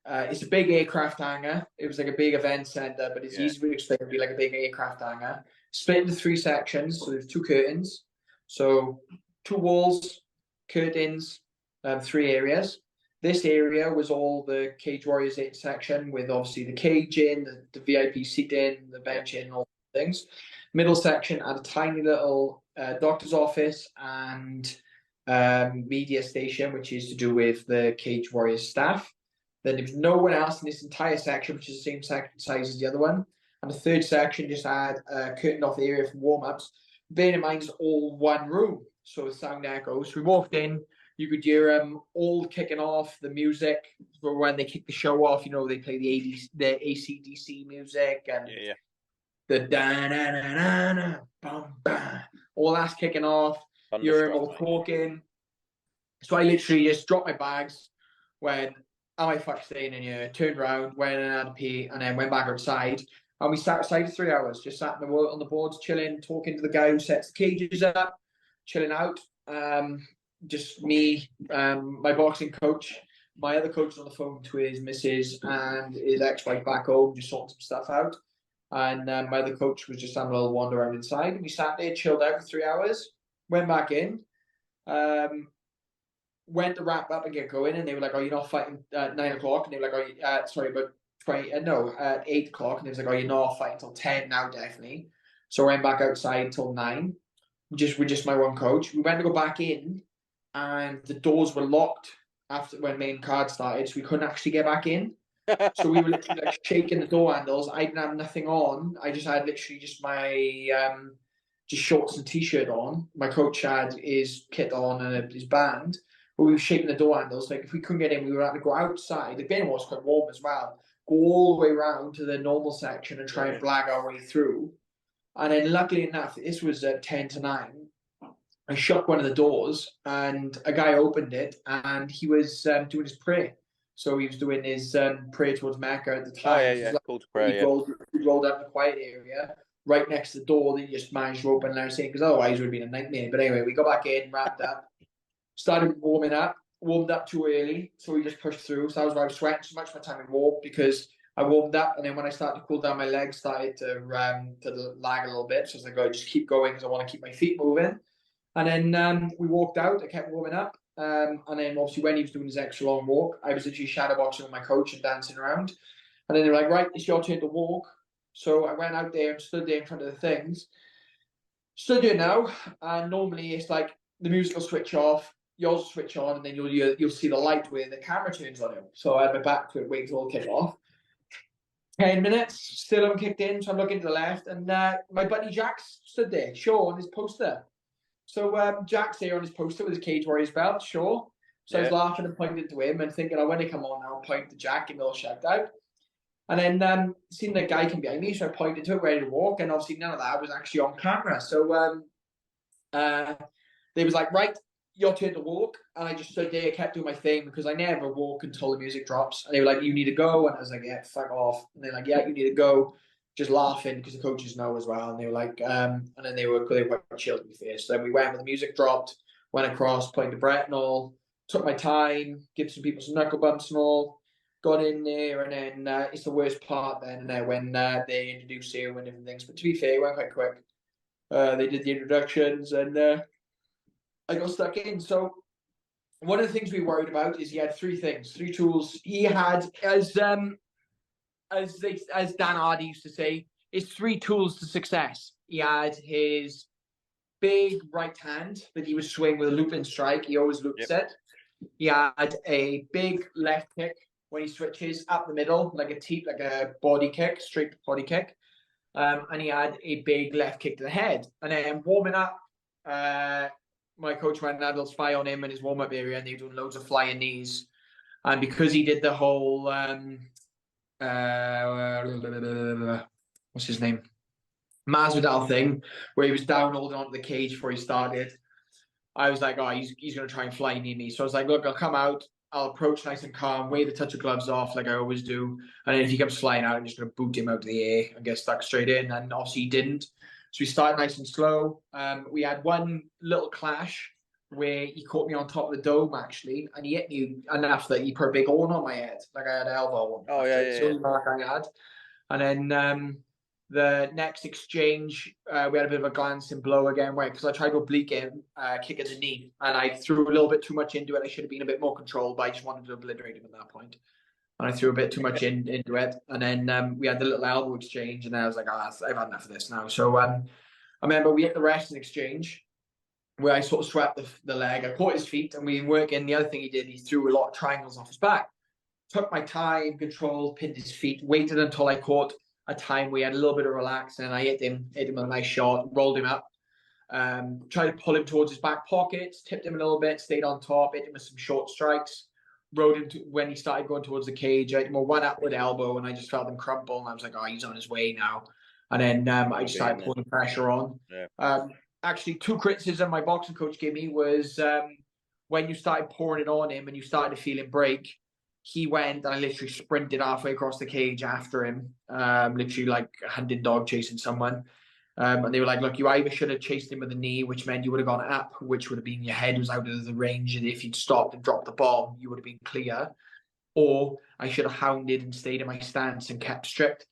It's a big aircraft hangar. It was like a big event center, but it's easy to explain. It'd be like a big aircraft hangar, split into 3 sections. So there's 2 curtains. So 2 walls, curtains, 3 areas. This area was all the Cage Warriors 8 section, with obviously the cage in, the VIP seating, the bench in, all things. Middle section had a tiny little doctor's office and media station, which is to do with the Cage Warriors staff. Then there was no one else in this entire section, which is the same size as the other one. And the 3rd section just had a curtained off area for warm-ups. Bearing in mind, it's all one room, so the sound echoes. We walked in, you could hear them all kicking off the music for when they kick the show off. You know, they play the AC/DC music and the da-na-na-na-na, bum-bum, all that's kicking off. You hear them all talking. So I literally just dropped my bags, went, am I fuck staying in here? Turned around, went and had a pee, and then went back outside. And we sat outside for 3 hours, just sat on the boards, chilling, talking to the guy who sets the cages up, chilling out. Just me, my boxing coach, my other coach on the phone to his missus and his ex-wife back home, just sorting some stuff out. And my other coach was just having a little wander around inside. And we sat there, chilled out for 3 hours, went back in, went to wrap up and get going. And they were like, oh, you're not fighting at 9 o'clock. And they were like, oh, sorry, but at 8 o'clock. And they was like, oh, you're not fighting until 10 now, definitely. So I went back outside till 9, with just my one coach. We went to go back in, and the doors were locked after when main card started, so we couldn't actually get back in. So we were literally like shaking the door handles. I didn't have nothing on. I just had literally just my just shorts and t-shirt on. My coach had his kit on and his band, but we were shaking the door handles. Like if we couldn't get in, we were having to go outside. The venue was quite warm as well. Go all the way around to the normal section and try and blag our way through. And then luckily enough, this was at 10 to 9. I shook one of the doors and a guy opened it, and he was doing his prayer. So he was doing his prayer towards Mecca at the time. Called to prayer, he rolled up the quiet area right next to the door that he just managed to open and everything, because otherwise it would have been a nightmare. But anyway, we got back in, wrapped up, started warmed up too early, so we just pushed through. So that was why I was sweating so much by the time I walked, because I warmed up, and then when I started to cool down, my legs started to lag a little bit. So I was like, oh, just keep going because I want to keep my feet moving. And then we walked out. I kept warming up. And then obviously when he was doing his extra long walk, I was literally shadowboxing with my coach and dancing around. And then they were like, right, it's your turn to walk. So I went out there and stood there in front of the things. Stood there now, and normally it's like the music will switch off, yours will switch on, and then you'll see the light where the camera turns on him. So I had my back to it, waiting till it kick off. 10 minutes, still haven't kicked in, so I'm looking to the left, and my buddy Jack stood there, sure, on his poster. So Jack's there on his poster with his Cage Warriors belt, sure. So I was laughing and pointing to him and thinking, oh, when they come on now, I'll point to Jack and they'll shout out. And then seen the guy come behind me, so I pointed to it, ready to walk, and obviously none of that was actually on camera. So they was like, right, your turn to walk. And I just stood there, kept doing my thing, because I never walk until the music drops. And they were like, you need to go. And I was like, yeah, fuck off. And they're like, yeah, you need to go. Just laughing because the coaches know as well. And they were like, and then they were quite chill to be fair. So then we went when the music dropped. went across, played the Beret and all, took my time, give some people some knuckle bumps and all, got in there, and then it's the worst part then and there when they introduced you and different things. But to be fair, it went quite quick. They did the introductions, and I got stuck in. So one of the things we worried about is he had three tools. He had, as Dan Hardy used to say, it's 3 tools to success. He had his big right hand that he would swing with a looping strike. He always loops it. He had a big left kick when he switches up the middle, like a body kick, straight body kick. And he had a big left kick to the head. And then warming up, my coach went and had a little spy on him in his warm-up area, and they were doing loads of flying knees. And because he did the whole what's his name? Masvidal thing, where he was down holding onto the cage before he started. I was like, oh, he's going to try and fly knee me. So I was like, look, I'll come out, I'll approach nice and calm, wave a touch of gloves off like I always do. And then if he comes flying out, I'm just going to boot him out of the air and get stuck straight in. And obviously he didn't. So we started nice and slow. We had one little clash where he caught me on top of the dome, actually, and he hit me enough that he put a big horn on my head. Like I had an elbow on. Oh, yeah. It's the only mark I had. And then the next exchange, we had a bit of a glancing blow again, right? Because I tried to oblique him, kick at the knee, and I threw a little bit too much into it. I should have been a bit more controlled, but I just wanted to obliterate him at that point. And I threw a bit too much into it. And then we had the little elbow exchange, and I was like, oh, I've had enough of this now. So I remember we hit the wrestling exchange, where I sort of swept the leg. I caught his feet, and we were working. The other thing he did, he threw a lot of triangles off his back. Took my time, controlled, pinned his feet, waited until I caught a time we had a little bit of relax, and I hit him with a nice shot, rolled him up, tried to pull him towards his back pockets, tipped him a little bit, stayed on top, hit him with some short strikes, rode him to, when he started going towards the cage, I hit him with one upward elbow, and I just felt him crumple, and I was like, oh, he's on his way now. And then I just started putting pressure on. Yeah. Actually, 2 criticisms my boxing coach gave me was when you started pouring it on him and you started to feel him break, he went and I literally sprinted halfway across the cage after him, literally like a hunting dog chasing someone. And they were like, look, you either should have chased him with a knee, which meant you would have gone up, which would have been your head was out of the range. And if you'd stopped and dropped the bomb, you would have been clear. Or I should have hounded and stayed in my stance and kept strict.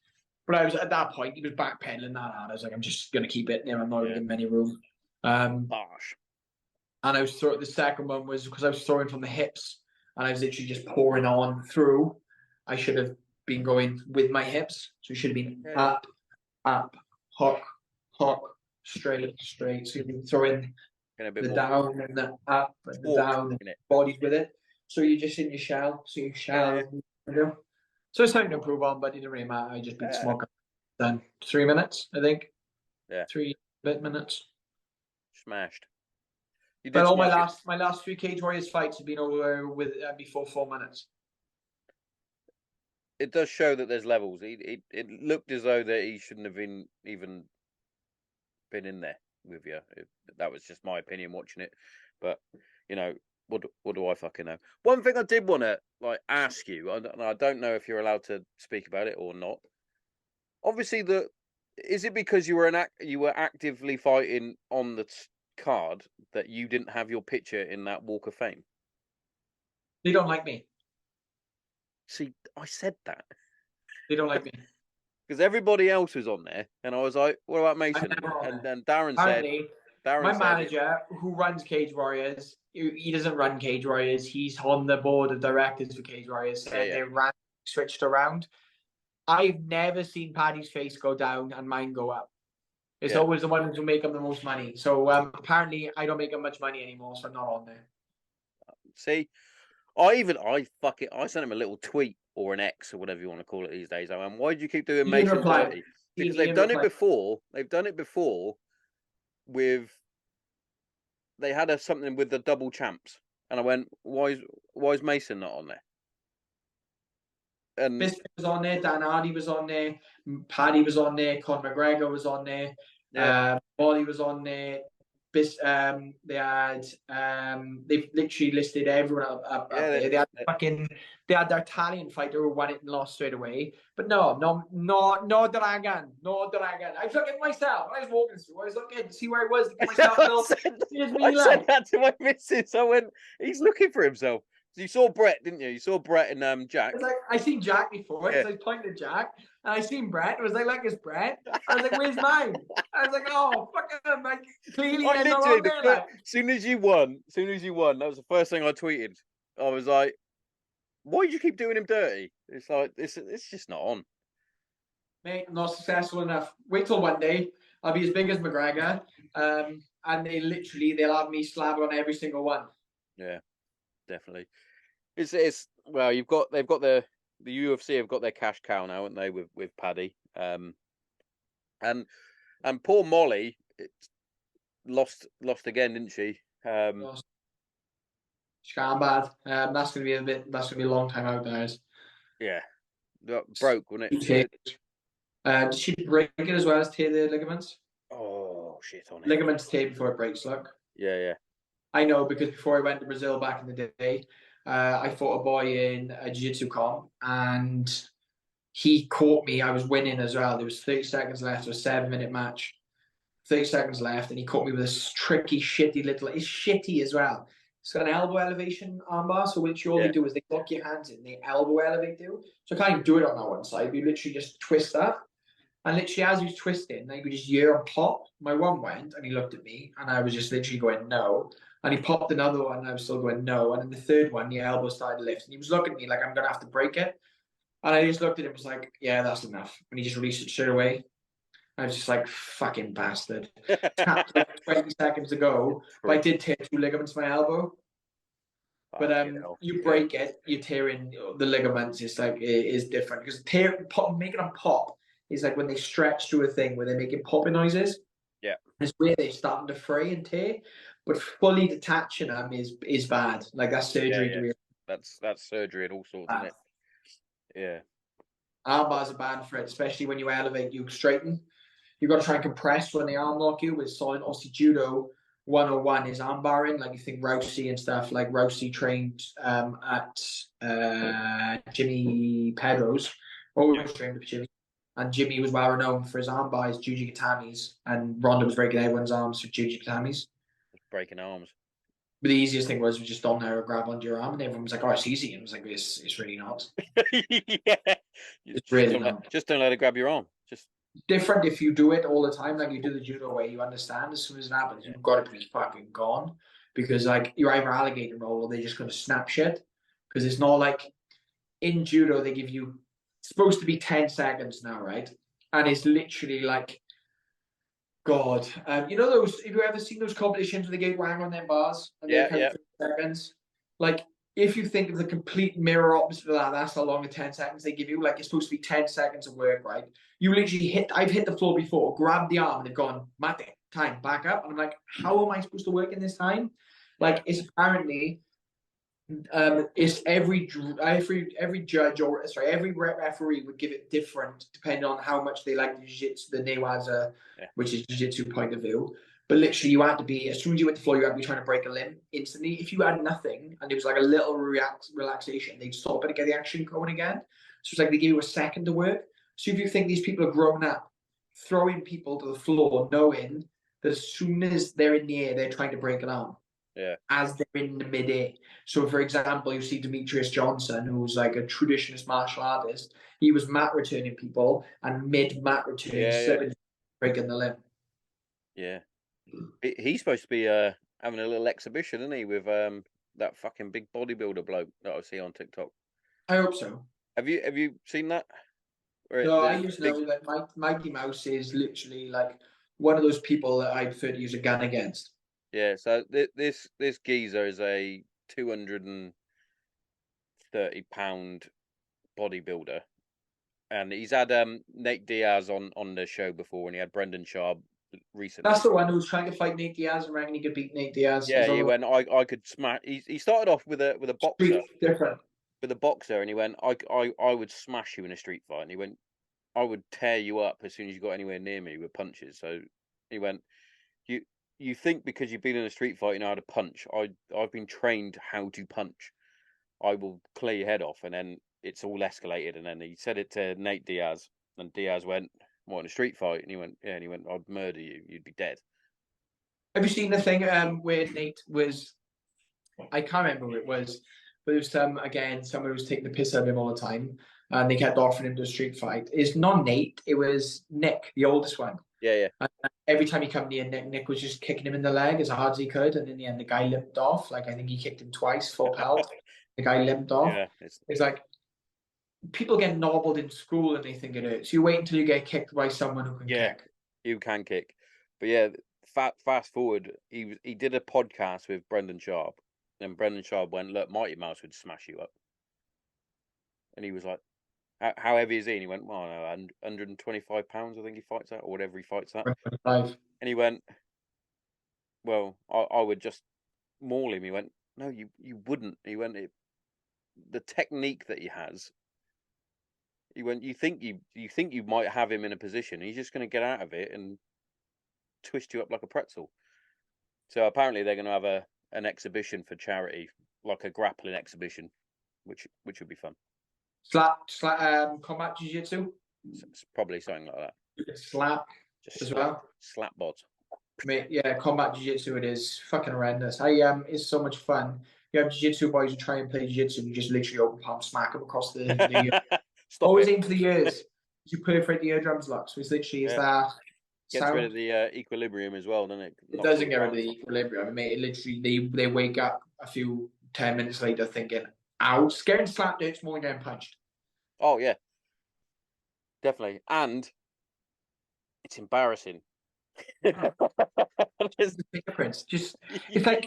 But I was at that point, he was backpedaling that hard. I was like, I'm just going to keep it. I'm not going to give him any room. Harsh. And I was the second one was because I was throwing from the hips, and I was literally just pouring on through. I should have been going with my hips. So it should have been up, hook, straight. So you've been throwing the down and the up and the down and bodies with it. So you're just in your shell. So your shell, So it's something to improve on, but it didn't really matter. I just beat Smoker. Done 3 minutes, I think. Yeah. 3 minutes. Smashed. But all my last 3 Cage Warriors fights have been over with before 4 minutes. It does show that there's levels. It looked as though that he shouldn't have even been in there with you. That was just my opinion watching it. But what do I fucking know? One thing I did want to ask you, and I don't know if you're allowed to speak about it or not. Obviously, is it because you were actively fighting on the card that you didn't have your picture in that Walk of Fame? They don't like me. See, I said that. They don't like me. Because everybody else was on there, and I was like, what about Mason? And Darren said... My manager, who runs Cage Warriors, he doesn't run Cage Warriors. He's on the board of directors for Cage Warriors. And they switched around. I've never seen Paddy's face go down and mine go up. It's always the ones who make him the most money. So apparently I don't make him much money anymore, so I'm not on there. See, I sent him a little tweet or an X or whatever you want to call it these days. I mean, why do you keep doing Mason dirty? Because they've done it before. They've done it before with... They had something with the double champs. And I went, why is Mason not on there? And Bisping was on there, Dan Hardy was on there, Paddy was on there, Conor McGregor was on there, Molly was on there, they've literally listed everyone up Yeah, there. They had their Italian fighter who won it and lost straight away. But no Dragon. I was looking at myself. I was walking through. I was looking to see where I was to get myself built. I said that to my missus. I went, he's looking for himself. You saw Brett, didn't you? You saw Brett and Jack. It's like I seen Jack before, Yeah. so I pointed at Jack, and I seen Brett. I was like, it's Brett. I was like, where's mine? I was like, oh fuck him! Like clearly I they're not literally, on there. Like. soon as you won, that was the first thing I tweeted. I was like, why do you keep doing him dirty? It's like it's just not on. Mate, I'm not successful enough. Wait till one day I'll be as big as McGregor, and they'll have me slab on every single one. Yeah, definitely. It's well, they've got the UFC have got their cash cow now, haven't they? With Paddy, and poor Molly lost again, didn't she? She's gone bad. That's gonna be a long time out, guys. Yeah, broke, wasn't it? Did she break it as well as tear the ligaments? Oh shit on it. Ligaments tear before it breaks. Look. Yeah. I know because before I went to Brazil back in the day, I fought a boy in a jiu-jitsu comp and he caught me. I was winning as well. There was 30 seconds left. It was a 7-minute match. 30 seconds left, and he caught me with this tricky, shitty little. It's shitty as well. It's got an elbow elevation armbar, so what you only do is they lock your hands in, they elbow elevate you. So I can't even do it on that one side. You literally just twist that. And literally, as he was twisting, I could just hear him pop. My one went, and he looked at me, and I was just literally going, no. And he popped another one, and I was still going, no. And then the third one, the elbow started lifting. He was looking at me like, I'm going to have to break it. And I just looked at him and was like, yeah, that's enough. And he just released it straight away. I was just like, fucking bastard. Tapped like 20 seconds to go, but I did tear 2 ligaments in my elbow. But you break it, you're tearing the ligaments. It's like it is different because making them pop is like when they stretch through a thing where they're making popping noises. Yeah, it's where they're starting to fray and tear. But fully detaching them is bad. Like that's surgery. Yeah. That's surgery and all sorts, isn't it? Yeah. Arm bars are bad for it, especially when you elevate, you straighten. You've got to try and compress when they arm lock you with solid. Obviously, judo 101 is arm barring. Like you think Rousey and stuff. Like Rousey trained at Jimmy Pedro's. Always trained with Jimmy. And Jimmy was well renowned for his arm bars, Juji Katamis. And Ronda was breaking everyone's arms for Juji Katamis. Breaking arms. But the easiest thing was just on there, grab onto your arm, and everyone was like, "Oh, it's easy." And it was like, "It's really not." Yeah, it's really not. Just don't let it grab your arm. Just different if you do it all the time, like you do the judo way. You understand as soon as it happens, you've got to be fucking gone because like you're either alligator roll or they're just going to snap shit. Because it's not like in judo they give you it's supposed to be 10 seconds now, right? And it's literally like. God, you know those? Have you ever seen those competitions where they get wang on their bars and they count 30 seconds? Like, if you think of the complete mirror opposite of that, that's how long the 10 seconds they give you. Like, it's supposed to be 10 seconds of work, right? You literally I've hit the floor before, grabbed the arm, and they've gone, mate, time, back up. And I'm like, how am I supposed to work in this time? Like, it's apparently. It's every judge or every referee would give it different depending on how much they like the jiu-jitsu, the newaza, which is jiu-jitsu point of view. But literally, you had to be as soon as you hit the floor, you had to be trying to break a limb instantly. If you had nothing and it was like a little relaxation, they'd stop it and get the action going again. So it's like they give you a second to work. So if you think these people are grown up, throwing people to the floor, knowing that as soon as they're in the air, they're trying to break an arm. Yeah. As they're in the mid-air. So, for example, you see Demetrius Johnson, who's like a traditionalist martial artist. He was mat returning people and mid-mat return, slipping, breaking the limb. Yeah. He's supposed to be having a little exhibition, isn't he, with that fucking big bodybuilder bloke that I see on TikTok. I hope so. Have you seen that? No, I just know that Mikey Mouse is literally like one of those people that I prefer to use a gun against. Yeah, so this geezer is a 230-pound bodybuilder, and he's had Nate Diaz on the show before, and he had Brendan Schaub recently. That's the one who was trying to fight Nate Diaz and reckon he could beat Nate Diaz. Yeah, he went, I could smash. He started off with a boxer, different with a boxer, and he went, I would smash you in a street fight, and he went, I would tear you up as soon as you got anywhere near me with punches. So he went, you think because you've been in a street fight, you know how to punch. I've been trained how to punch. I will clear your head off, and then it's all escalated. And then he said it to Nate Diaz, and Diaz went, "What, in a street fight?" And he went, "Yeah." And he went, "I'd murder you. You'd be dead." Have you seen the thing where Nate was? I can't remember who it was, but it was someone who was taking the piss out of him all the time, and they kept offering him to a street fight. It's not Nate, it was Nick, the oldest one. Yeah, yeah. And every time he come near Nick, Nick was just kicking him in the leg as hard as he could, and in the end, the guy limped off. Like I think he kicked him twice, full pelt. The guy limped off. Yeah, It's like people get nobbled in school and they think it hurts. You wait until you get kicked by someone who can kick. you can kick. But yeah, fast forward, he did a podcast with Brendan Sharp, and Brendan Sharp went, "Look, Mighty Mouse would smash you up," and he was like, "How heavy is he?" And he went, "Well, no, 125 pounds, I think he fights at, or whatever he fights at." 25. And he went, "Well, I would just maul him." He went, "No, you wouldn't." He went, "The technique that he has." He went, "You think you might have him in a position. He's just going to get out of it and twist you up like a pretzel." So apparently they're going to have an exhibition for charity, like a grappling exhibition, which would be fun. Combat jiu-jitsu. It's probably something like that. Slap Just as slap, well. slap bods. Mate, yeah, combat jiu-jitsu it is fucking horrendous. It's so much fun. You have jiu-jitsu boys who try and play jiu-jitsu, you just literally open palm smack them across the Stop always it. aim for the ears. You perforate the eardrums lock. So it's literally is that Gets sound. rid of the equilibrium as well, doesn't it? It doesn't get rid of the equilibrium. I mean, it literally they wake up a few 10 minutes later thinking, "Ow!" Getting slapped hurts more than getting punched. Oh yeah, definitely, and it's embarrassing. Just the fingerprints. Just it's like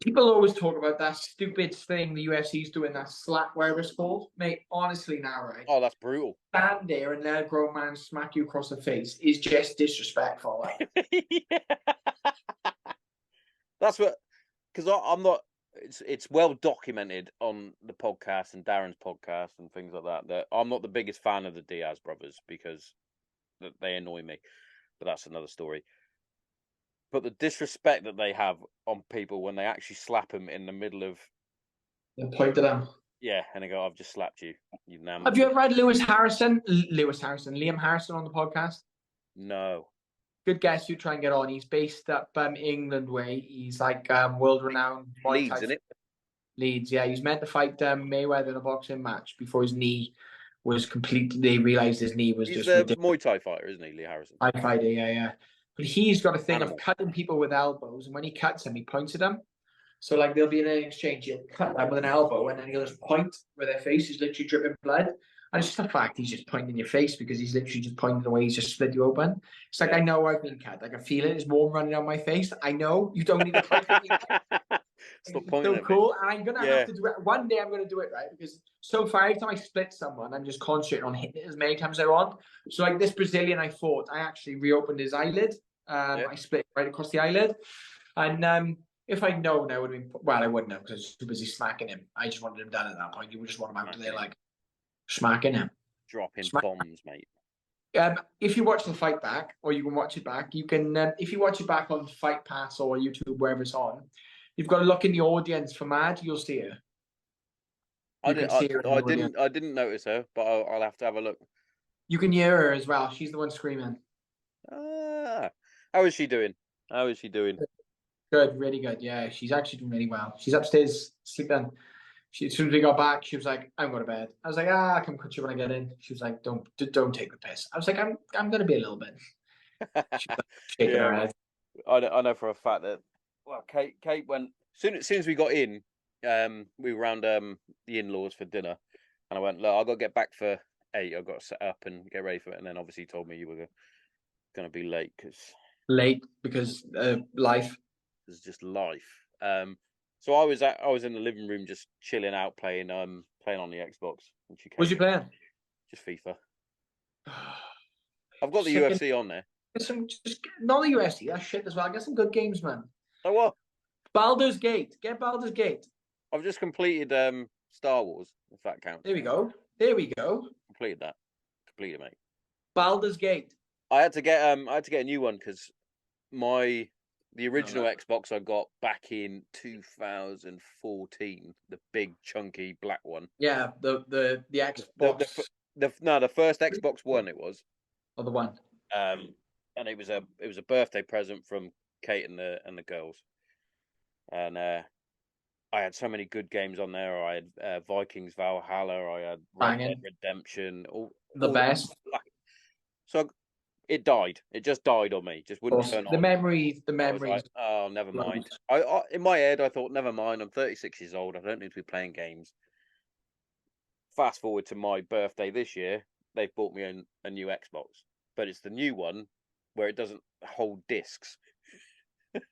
people always talk about that stupid thing the UFC's doing, that slap, whatever it's called. Mate, honestly now, right? Oh, that's brutal. Stand there and let a grown man smack you across the face is just disrespectful. Yeah. That's what, because I'm not. It's well documented on the podcast and Darren's podcast and things like that I'm not the biggest fan of the Diaz brothers because they annoy me, but that's another story. But the disrespect that they have on people when they actually slap them in the middle of, They point to them. yeah, and they go, "I've just slapped you, you nam." Have you ever had Liam Harrison on the podcast? No. Good guest. You try and get on. He's based up England way. He's like world renowned. Leeds, isn't it? Leeds, yeah. He's meant to fight Mayweather in a boxing match before his knee was completely. They realised his knee was He's just a ridiculous. Muay Thai fighter, isn't he, Lee Harrison? I fight it, yeah. But he's got a thing Animal. of cutting people with elbows, and when he cuts them, he points at them. So like they'll be in an exchange, he'll cut them with an elbow, and then he'll just point where their face is literally dripping blood. And it's just the fact he's just pointing in your face because he's literally just pointing away. He's just split you open. It's like, I know I've been cut. I can feel it. There's warm running down my face. I know you don't need to point at me. Stop It's pointing so at cool. And I'm going to Yeah. have to do it. One day I'm going to do it, right? Because so far, every time I split someone, I'm just concentrating on hitting it as many times as I want. So like this Brazilian I fought, I actually reopened his eyelid. I split right across the eyelid. And if I'd known, I would have been, well, I wouldn't have because I was too busy smacking him. I just wanted him done at that point. You would just want him out there like smacking him. Dropping bombs, mate. If you watch the fight back, or you can watch it back, you can. If you watch it back on Fight Pass or YouTube, wherever it's on, you've got to look in the audience for Mad. You'll see her. I didn't notice her, but I'll have to have a look. You can hear her as well. She's the one screaming. Ah, how is she doing? Good, really good. Yeah, she's actually doing really well. She's upstairs sleeping. As soon as we got back, she was like, "I'm going to bed." I was like, "I can put you when I get in." She was like, "Don't take the piss." I was like, "I'm going to be a little bit." She was like, shaking her head. I know for a fact that Kate went soon as we got in. We were around the in-laws for dinner, and I went, "Look, I got to get back for 8. I got to set up and get ready for it." And then obviously you told me you were going to be late because life. It's just life. So I was in the living room just chilling out, playing on the Xbox. And she came. What you playing? Just FIFA. I've got the UFC on there. Not the UFC. That shit as well. Get some good games, man. Oh what? Baldur's Gate. Get Baldur's Gate. I've just completed Star Wars. If that counts. There we go. Completed that. Completed, mate. Baldur's Gate. I had to get a new one because my The original Xbox I got back in 2014, the big chunky black one. Yeah, the Xbox. The first Xbox One it was. Or the one. And it was a birthday present from Kate and the girls. And I had so many good games on there. I had Vikings Valhalla. I had Red Dead Redemption. The best. So it died. It just died on me. Just wouldn't turn on. The memories. I was like, oh, never mind. I in my head, I thought, never mind. I'm 36 years old. I don't need to be playing games. Fast forward to my birthday this year, they've bought me a new Xbox, but it's the new one where it doesn't hold discs.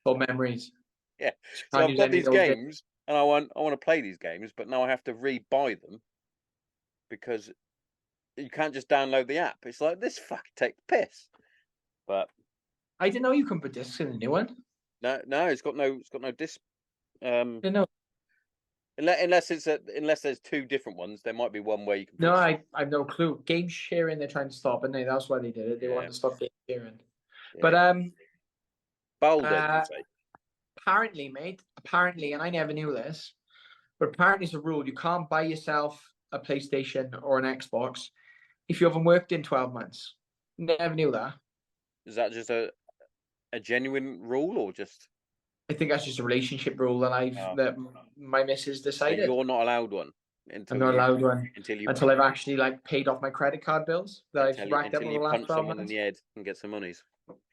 For memories. Yeah. So I've got these games, and I want to play these games, but now I have to re-buy them because you can't just download the app. It's like, this fucking take the piss. But I didn't know you can put discs in the new one. No, it's got no disc. Didn't know. Unless there's two different ones, there might be one where you can. No, I have no clue. Game sharing, they're trying to stop, and that's why they did it. They want to stop game sharing. Yeah. But Balder, apparently, mate. Apparently, and I never knew this, but apparently it's a rule: you can't buy yourself a PlayStation or an Xbox if you haven't worked in 12 months. Never knew that. Is that just a genuine rule, or just? I think that's just a relationship rule that my missus decided. But you're not allowed one. I'm not allowed one until I've actually paid off my credit card bills that I've racked up over the last 12 months. Someone in the head and get some monies.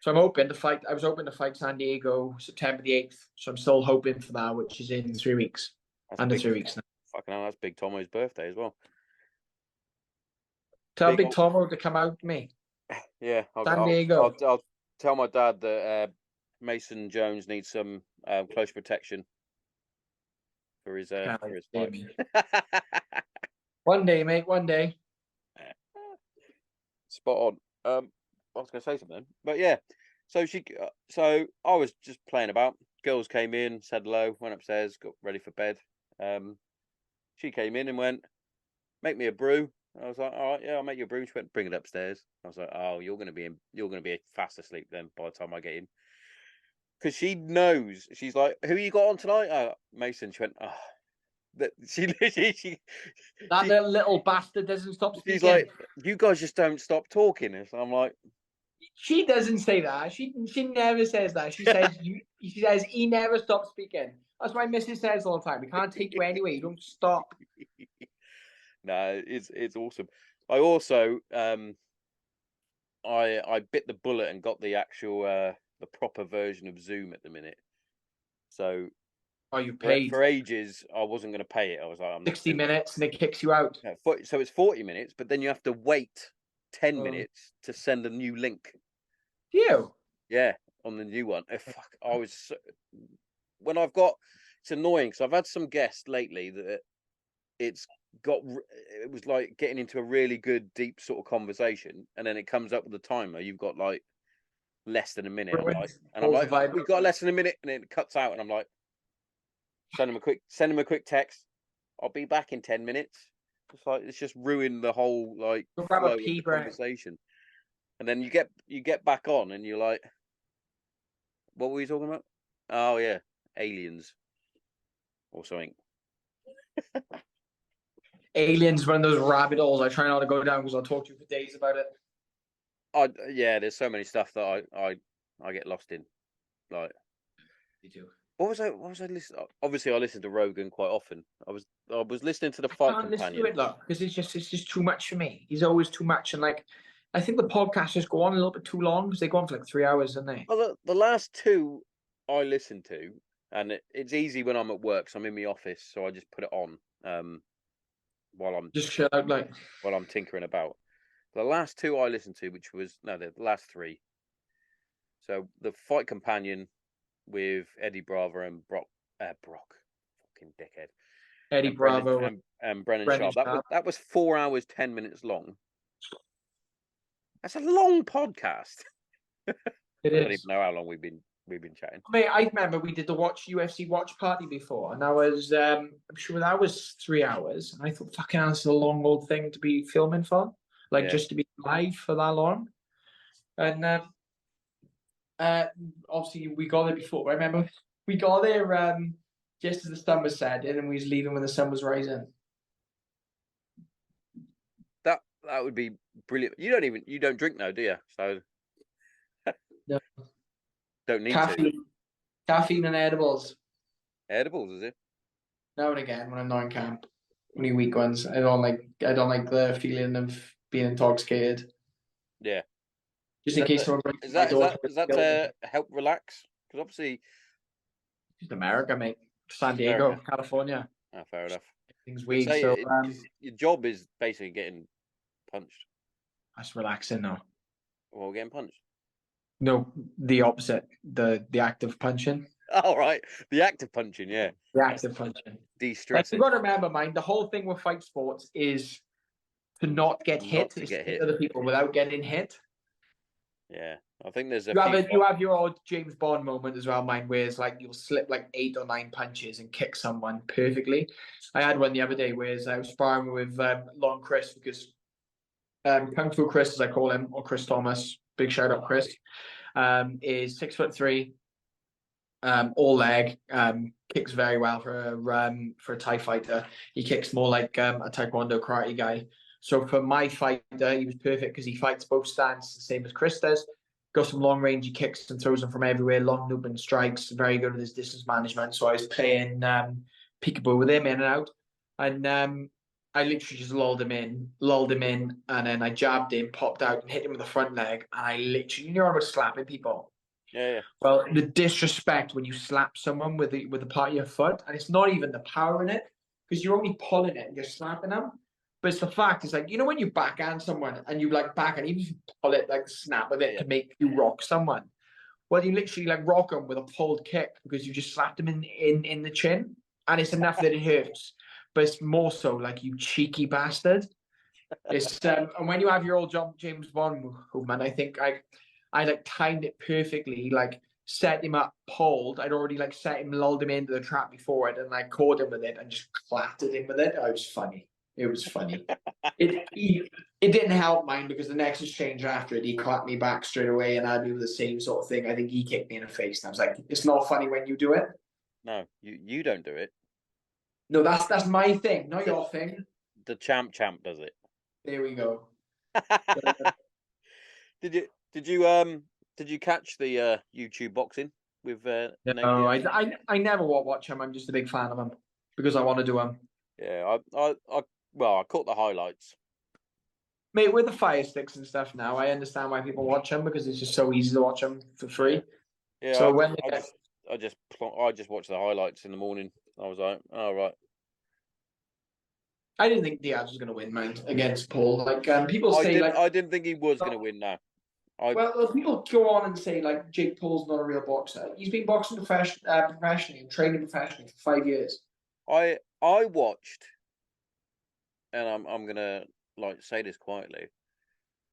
So I'm hoping to fight. I was hoping to fight San Diego September the 8th. So I'm still hoping for that, which is in 3 weeks. Under 3 weeks now. Fucking hell, that's Big Tommo's birthday as well. Tell Big Tommo to come out to me. Yeah, San Diego. I'll tell my dad that Mason Jones needs some close protection for his fight. One day, mate. One day. Spot on. I was going to say something, but yeah. So I was just playing about. Girls came in, said hello, went upstairs, got ready for bed. She came in and went, "Make me a brew." I was like, "All right, yeah, I'll make you a brew." She went, "Bring it upstairs." I was like, "Oh, you're going to be fast asleep then by the time I get in." Because she knows. She's like, "Who you got on tonight?" Oh, Mason. She went, "Oh." That little bastard doesn't stop speaking. She's like, "You guys just don't stop talking." And so I'm like, she doesn't say that. She never says that. She says she says he never stops speaking. That's why Mrs. says all the time. We can't take you anyway. You don't stop. No, it's awesome. I also I bit the bullet and got the actual the proper version of Zoom at the minute. So you paid for ages. I wasn't going to pay it. I was like, I'm 60 minutes and it kicks you out. Yeah, so it's 40 minutes, but then you have to wait 10 minutes to send a new link. You? Yeah, on the new one. I was it's annoying because I've had some guests lately that it was like getting into a really good deep sort of conversation, and then it comes up with the timer. You've got like less than a minute. I'm like, oh, we've got less than a minute, and it cuts out, and I'm like, send him a quick text. I'll be back in 10 minutes. It's just ruined the whole flow of the conversation. And then you get back on, and you're like, what were we talking about? Oh yeah, aliens or something. Aliens, one of those rabbit holes I try not to go down because I'll talk to you for days about it. There's so many stuff that I get lost in. Like, you do. What was I listening? Obviously, I listen to Rogan quite often. I was listening to the Fight Companion. Listen to it, look, because it's just too much for me. He's always too much, and I think the podcasts just go on a little bit too long because they go on for 3 hours, don't they? Well, the last two I listened to, and it's easy when I'm at work, so I'm in the office, so I just put it on while I'm just shut out while I'm tinkering about. The last two I listened to, the last three. So the Fight Companion with Eddie Bravo and Brock, fucking dickhead. Eddie Bravo and Brennan Sharp. That was 4 hours 10 minutes long. That's a long podcast. I don't even know how long we've been chatting. Mate, I remember we did the UFC watch party before, and that was I'm sure that was 3 hours. And I thought, fucking hell, this is a long old thing to be filming for, just to be live for that long. And Obviously we got there before. I remember we got there just as the sun was setting, and we was leaving when the sun was rising. That would be brilliant. You don't drink now, do you? So No. don't need to. Caffeine and edibles. Edibles, is it? Now and again when I'm not in camp. Only weak ones. I don't like the feeling of being intoxicated. Yeah. Just in case someone breaks Is my that door. to help relax? Because obviously, Just America, mate. San Diego, America. California. Oh, fair enough. Things I'd weak. say So 'cause your job is basically getting punched. that's relaxing now. Well, getting punched. No, the opposite. The act of punching. All right, the act of punching, yeah, The act of punching. Like, de-stressing. you've got to remember, mind, the whole thing with fight sports is to not get hit. Not to It's get hit. other people without getting hit. Yeah, I think there's You have your old James Bond moment as well, mine, where it's like you'll slip like 8 or 9 punches and kick someone perfectly. I had one the other day where I was sparring with Long Chris, because Kung Fu Chris, as I call him, or Chris Thomas, big shout out Chris, is 6'3", all leg, kicks very well for a Thai fighter. He kicks more like a Taekwondo karate guy. So for my fighter, he was perfect because he fights both stances the same as Chris does. Got some long range kicks and throws them from everywhere, long looping strikes, very good at his distance management. So I was playing peekaboo with him in and out. And I literally just lulled him in, and then I jabbed him, popped out, and hit him with the front leg. And I literally, I was slapping people. Yeah. Well, the disrespect when you slap someone with the part of your foot, and it's not even the power in it, because you're only pulling it and you're slapping them. But it's the fact, it's like, when you backhand someone and you like backhand, even if you pull it, like snap of it to make you rock someone. Well, you literally like rock them with a pulled kick because you just slapped them in the chin. And it's enough that it hurts. But it's more so like, you cheeky bastard. It's and when you have your old James Bond movement, I think I like timed it perfectly, like set him up, pulled. I'd already like set him, lulled him into the trap before it, and I caught him with it and just clattered him with it. Oh, it was funny. It was funny. It didn't help mine, because the next exchange after it, he clapped me back straight away, and I'd do the same sort of thing. I think he kicked me in the face, and I was like, "It's not funny when you do it." No, you don't do it. No, that's my thing, not your thing. The champ does it. There we go. Did you catch the YouTube boxing with No, I never watch him. I'm just a big fan of him because I want to do him. Yeah, I caught the highlights. Mate, with the fire sticks and stuff now, I understand why people watch them, because it's just so easy to watch them for free. Yeah, so I just watched the highlights in the morning. I was like, oh right. I didn't think Diaz was going to win, man, against Paul. Like people say, I didn't think he was going to win. No. Well, people go on and say like Jake Paul's not a real boxer. He's been boxing professionally and training professionally for 5 years. I watched, and I'm gonna like say this quietly.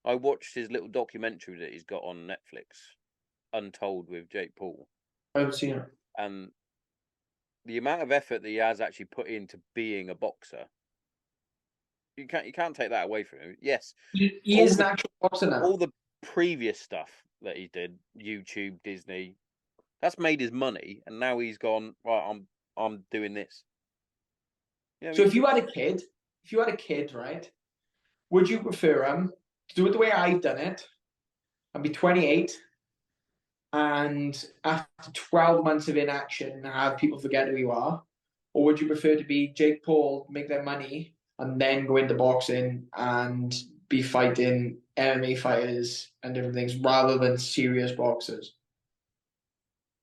I watched his little documentary that he's got on Netflix, Untold, with Jake Paul. I haven't seen it. And the amount of effort that he has actually put into being a boxer, you can't take that away from him. Yes, he is an actual boxer now. All the previous stuff that he did, YouTube, Disney, that's made his money, and now he's gone, right, I'm doing this. So if you had a kid, right, would you prefer him to do it the way I've done it and be 28, and after 12 months of inaction have people forget who you are? Or would you prefer to be Jake Paul, make their money, and then go into boxing and be fighting MMA fighters and different things rather than serious boxers?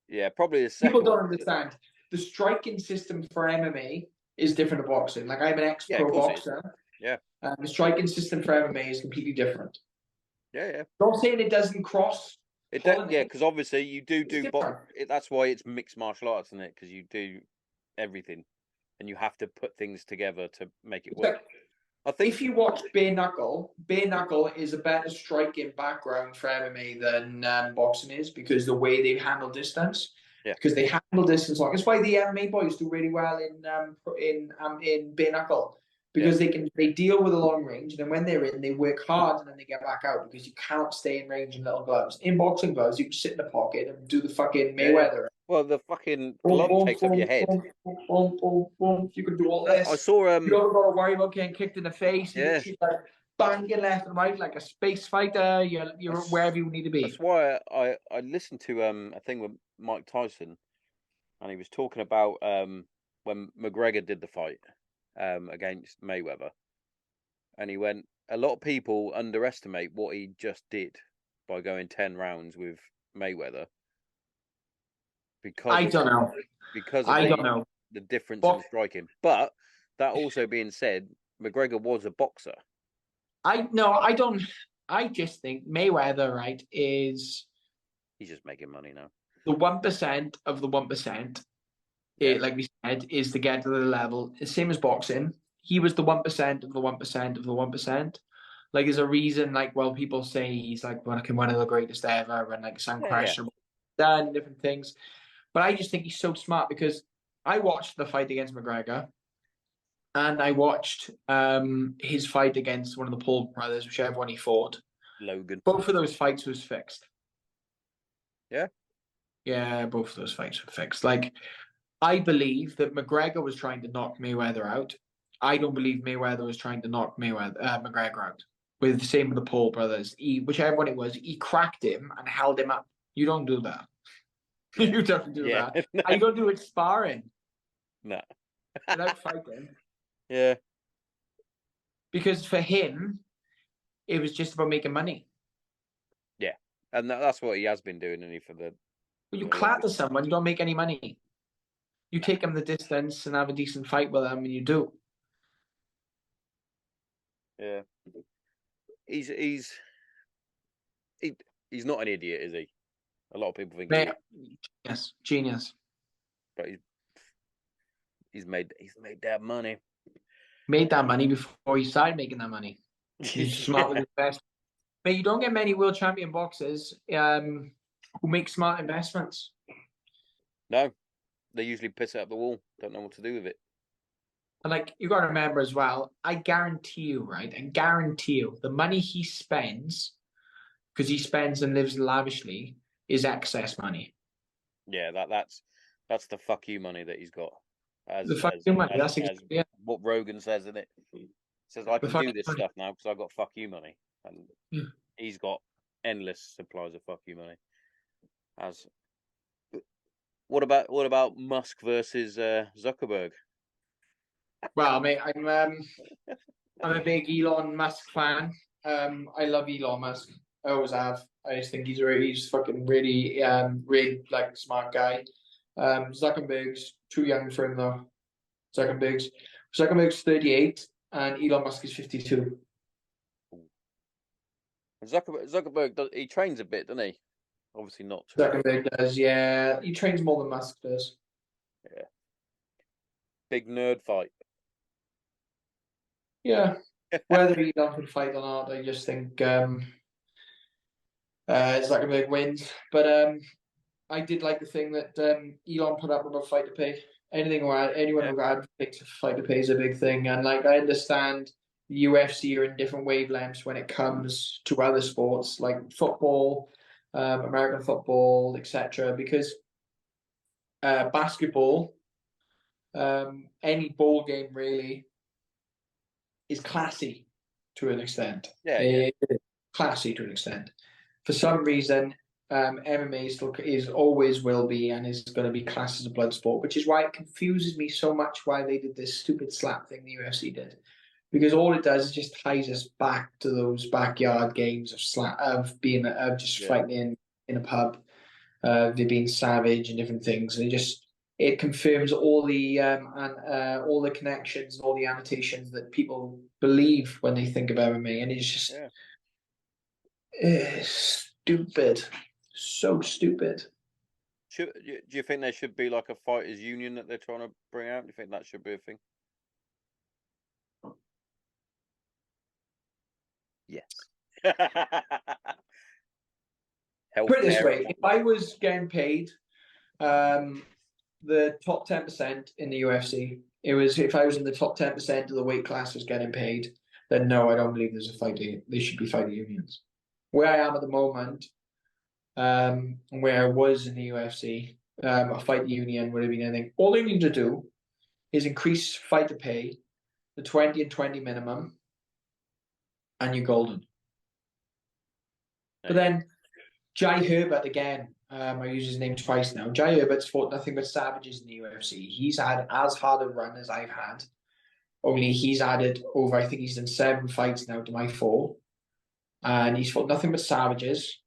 Yeah, probably the second. People don't understand. The striking system for MMA is different to boxing. Like, I'm an ex-pro boxer. Yeah. The striking system for MMA is completely different. Yeah. Not saying it doesn't cross. It yeah, because obviously you do that's why it's mixed martial arts, isn't it? Because you do everything, and you have to put things together to make it work. I think if you watch bare knuckle is a better striking background for MMA than boxing is, because the way they handle distance. Yeah. Because they handle distance like, that's why the MMA boys do really well in bare knuckle, because they deal with the long range, and then when they're in, they work hard, and then they get back out because you cannot stay in range in little gloves. In boxing gloves, you can sit in the pocket and do the fucking Mayweather. Well, the fucking Boom, glove boom, takes up boom, your head. boom, boom, boom, boom, boom. You can do all this. I saw You don't got to worry about getting kicked in the face. You Yeah. literally like banging left and right like a space fighter. You're wherever you need to be. That's why I listened to a thing with Mike Tyson, and he was talking about when McGregor did the fight against Mayweather, and he went, a lot of people underestimate what he just did by going 10 rounds with Mayweather because I don't know. because of I don't know. the difference Well- in striking. But that also being said, McGregor was a boxer. I don't. I just think Mayweather, right, is He's just making money now. the 1% of the 1%. Yeah. Like we said, is to get to the level. The same as boxing. He was the 1% of the 1% of the 1%. Like, there's a reason, like, well, people say he's like one of the greatest ever, and like it's unquestionable, done different things. But I just think he's so smart because I watched the fight against McGregor, and I watched his fight against one of the Paul brothers, whichever one he fought. Logan. Both of those fights was fixed. Yeah? Yeah, both of those fights were fixed. Like, I believe that McGregor was trying to knock Mayweather out. I don't believe Mayweather was trying to knock McGregor out. With the same with the Paul brothers. Whichever one it was, he cracked him and held him up. You don't do that. You don't do that. And you don't do it sparring. No. Without fighting. Yeah. Because for him, it was just about making money. Yeah. And that's what he has been doing, isn't he, for the... When you clatter someone, you don't make any money. You take them the distance and have a decent fight with them, and you do. Yeah. He's not an idiot, is he? A lot of people think he is. Yes, genius. But he's made that money. Made that money before he started making that money. He's smart with his best. But you don't get many world champion boxers who make smart investments. No, they usually piss it up the wall. Don't know what to do with it. And like, you got to remember as well, I guarantee you, right? I guarantee you, the money he spends, because he spends and lives lavishly, is excess money. Yeah, that's the fuck you money that he's got. The fuck you money. That's exactly what Rogan says, isn't it? He says, I can do this stuff now because I've got fuck you money. And he's got endless supplies of fuck you money. What about Musk versus Zuckerberg? Well, mate, I'm a big Elon Musk fan. I love Elon Musk. I always have. I just think he's fucking really like smart guy. Zuckerberg's too young for him though. Zuckerberg's 38 and Elon Musk is 52. Zuckerberg he trains a bit, doesn't he? Obviously not. Zuckerberg does, yeah. He trains more than Musk does. Yeah. Big nerd fight. Yeah. Whether Elon can fight or not, I just think Zuckerberg wins. But I did like the thing that Elon put up about fight to pay. Anyone who advocates for fight to pay is a big thing. And like, I understand the UFC are in different wavelengths when it comes to other sports like football, American football, etc. Because basketball, any ball game really, is classy to an extent. Yeah. Classy to an extent. For some reason, MMA is always will be and is going to be classed as a blood sport, which is why it confuses me so much why they did this stupid slap thing the UFC did. Because all it does is just ties us back to those backyard games of fighting in a pub, they being savage and different things, and it confirms all the connections and all the annotations that people believe when they think of MMA, and it's just stupid, so stupid. Do you think there should be like a fighters union that they're trying to bring out? Do you think that should be a thing? Yes. Put it this way: if I was getting paid the top 10% in the UFC, It was if I was in the top 10% of the weight classes getting paid, then no, I don't believe there's a fighting. There should be fighting unions. Where I am at the moment, and where I was in the UFC, a fight union would have been anything. All they need to do is increase fighter pay, the 20 and 20 minimum, and you're golden. But then Jai Herbert again, I use his name twice now. Jai Herbert's fought nothing but savages in the UFC. He's had as hard a run as I've had. Only he's added over, I think he's done 7 fights now to my 4. And he's fought nothing but savages.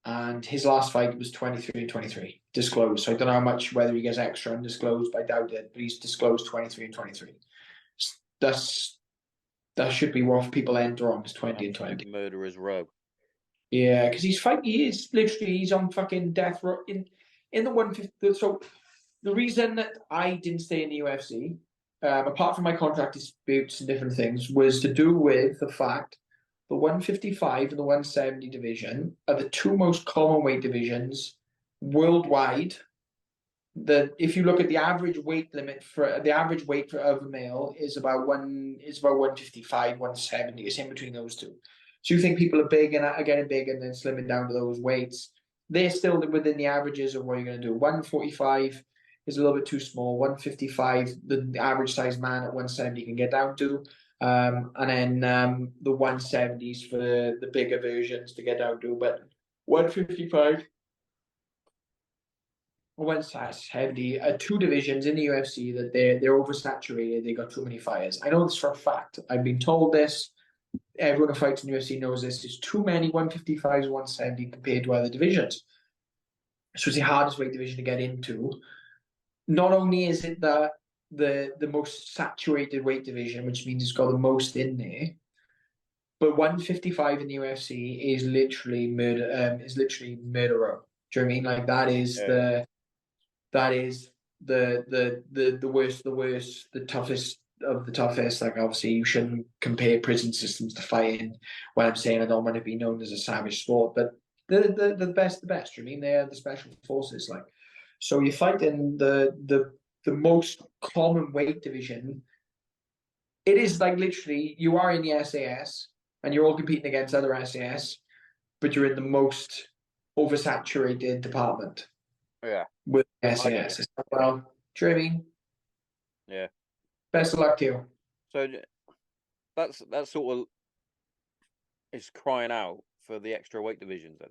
And his last fight was 23 and 23, disclosed. So I don't know how much, whether he gets extra undisclosed, but I doubt it. But he's disclosed 23 and 23. That should be what people enter on, is 20 and 20. Murderer's row. Yeah, because he's on fucking death row in the 150. So the reason that I didn't stay in the UFC, apart from my contract disputes and different things, was to do with the fact the 155 and the 170 division are the 2 most common weight divisions worldwide. If you look at the average weight limit for the average weight of a male is about 155, 170. It's in between those two. So you think people are big and are getting big and then slimming down to those weights. They're still within the averages of what you're going to do. 145 is a little bit too small. 155, the average size man at 170 can get down to. And then the 170s for the bigger versions to get down to. But 155 or 170 are 2 divisions in the UFC that they're oversaturated. They got too many fighters. I know this for a fact. I've been told this. Everyone who fights in the UFC knows this. There's too many 155s and 170 compared to other divisions. So it's the hardest weight division to get into. Not only is it the most saturated weight division, which means it's got the most in there, but 155 in the UFC is literally murder. Is literally murder row. Do you know what I mean? Like that is the worst, the toughest of the toughest. Like obviously you shouldn't compare prison systems to fighting. When I'm saying I don't want to be known as a savage sport, but they're the best. I mean, they're the special forces. Like, so you fight in the most common weight division. It is like literally you are in the SAS and you're all competing against other SAS, but you're in the most oversaturated department. Yeah. With SAS. Well, do you know what I mean? Yeah. Best of luck to you. So that's sort of is crying out for the extra weight divisions then.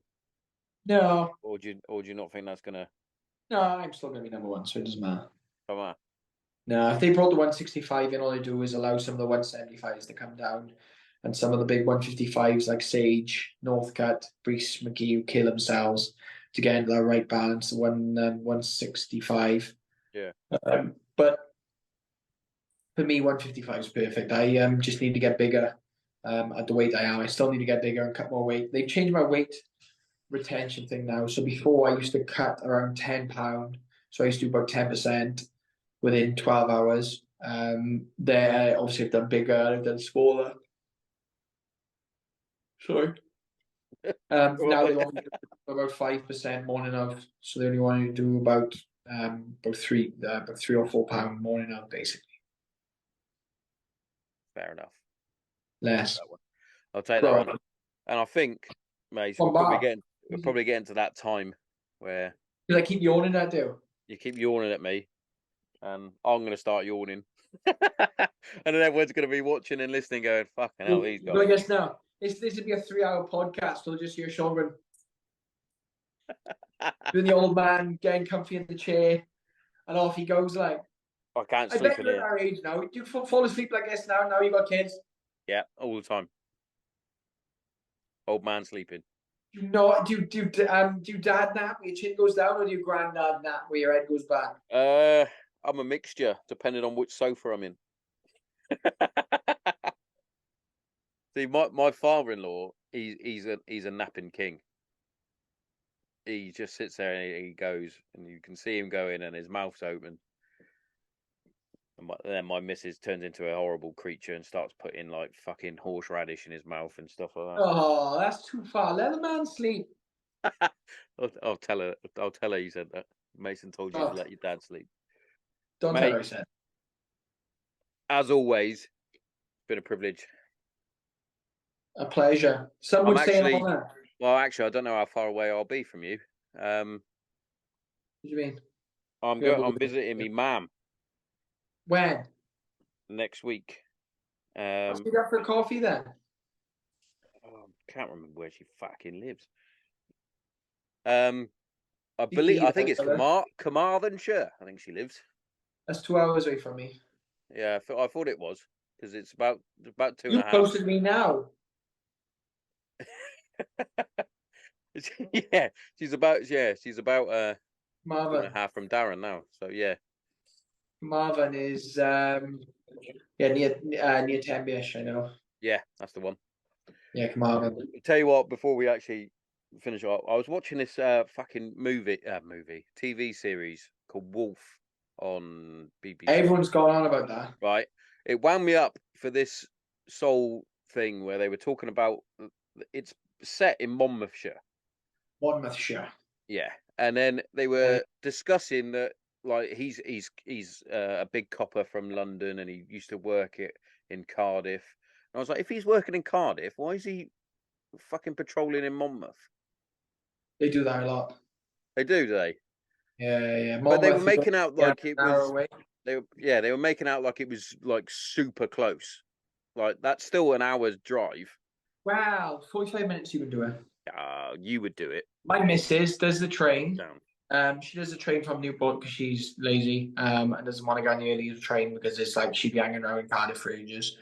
No. Or do you not think that's gonna? No, I'm still gonna be number 1, so it doesn't matter. Come on. No, if they brought the 165 in, all they do is allow some of the 175s to come down, and some of the big 155s like Sage, Northcutt, Brees, McGee, who kill themselves to get into that right balance. 165. Yeah. But for me, 155 is perfect. I just need to get bigger at the weight I am. I still need to get bigger and cut more weight. They've changed my weight retention thing now. So before I used to cut around £10. So I used to do about 10% within 12 hours. There, obviously, I've done bigger, I've done smaller. Sorry. Now they want to do about 5% morning of, so they only want to do about 3 or 4 pound morning of, basically. Fair enough. Less. I'll take that one. And I think, mate, we're probably getting to that time where I keep yawning, I do. You keep yawning at me, and I'm going to start yawning, and then everyone's going to be watching and listening, going, "Fucking hell, he's got." I guess now this would be a 3-hour podcast. We'll just hear Sean doing the old man getting comfy in the chair, and off he goes. Like I can't sleep. I bet you're at our age now. Do you fall asleep like this now? Now you got kids. Yeah, all the time. Old man sleeping. Do you dad nap where your chin goes down, or do you granddad nap where your head goes back? I'm a mixture, depending on which sofa I'm in. See, my father-in-law, he's a napping king. He just sits there and he goes, and you can see him going, and his mouth's open. And then my missus turns into a horrible creature and starts putting like fucking horseradish in his mouth and stuff like that. Oh, that's too far. Let the man sleep. I'll tell her you said that. Mason told you to let your dad sleep. Don't tell her I said. as always, it's been a privilege. A pleasure. Some I'm would say an actually, honor. well, actually, I don't know how far away I'll be from you. What do you mean? I'm visiting me mum When? next week. Let's meet up for coffee then. Can't remember where she fucking lives. I think it's Carmarthenshire. I think she lives. That's 2 hours away from me. Yeah, I thought it was because it's about 2.5. You closer to me now. Yeah, she's about 2.5 Marvin. from Darren now. So yeah, Marvin is near Tenby-ish, I know. yeah, that's the one. Yeah, Marvin. Tell you what, before we actually finish up, I was watching this fucking TV series called Wolf on BBC. Everyone's gone on about that. Right, it wound me up for this soul thing where they were talking about it's set in Monmouthshire. Monmouthshire. Yeah, and then they were discussing that like he's a big copper from London and he used to work in Cardiff. And I was like, if he's working in Cardiff, why is he fucking patrolling in Monmouth? They do that a lot. They do they? Yeah. But they were Monmouth is making out yeah, like it an hour was. away. They were making out like it was like super close. Like that's still an hour's drive. Wow, 45 minutes you would do it. You would do it. My missus does the train. Down. She does the train from Newport because she's lazy and doesn't want to go on the early train because it's like she'd be hanging around in Cardiff for ages.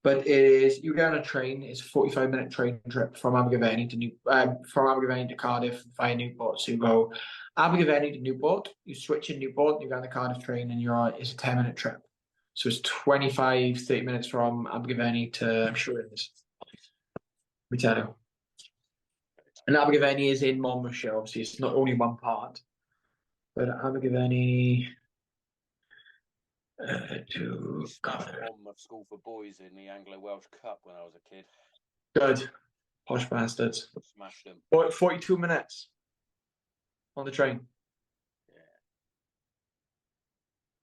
But you get on a train. It's a 45-minute train trip from Abergavenny to Cardiff via Newport. So you go Abergavenny to Newport. You switch in Newport. You go on the Cardiff train, and it's a 10-minute trip. So it's 30 minutes from Abergavenny to I'm sure it is. Let me tell you. And Abergavenny is in Monmouthshire. Obviously, it's not only one part. But Abergavenny to Smashed Monmouth School for Boys in the Anglo Welsh Cup when I was a kid. good. Posh bastards. Smashed them. 42 minutes on the train. Yeah.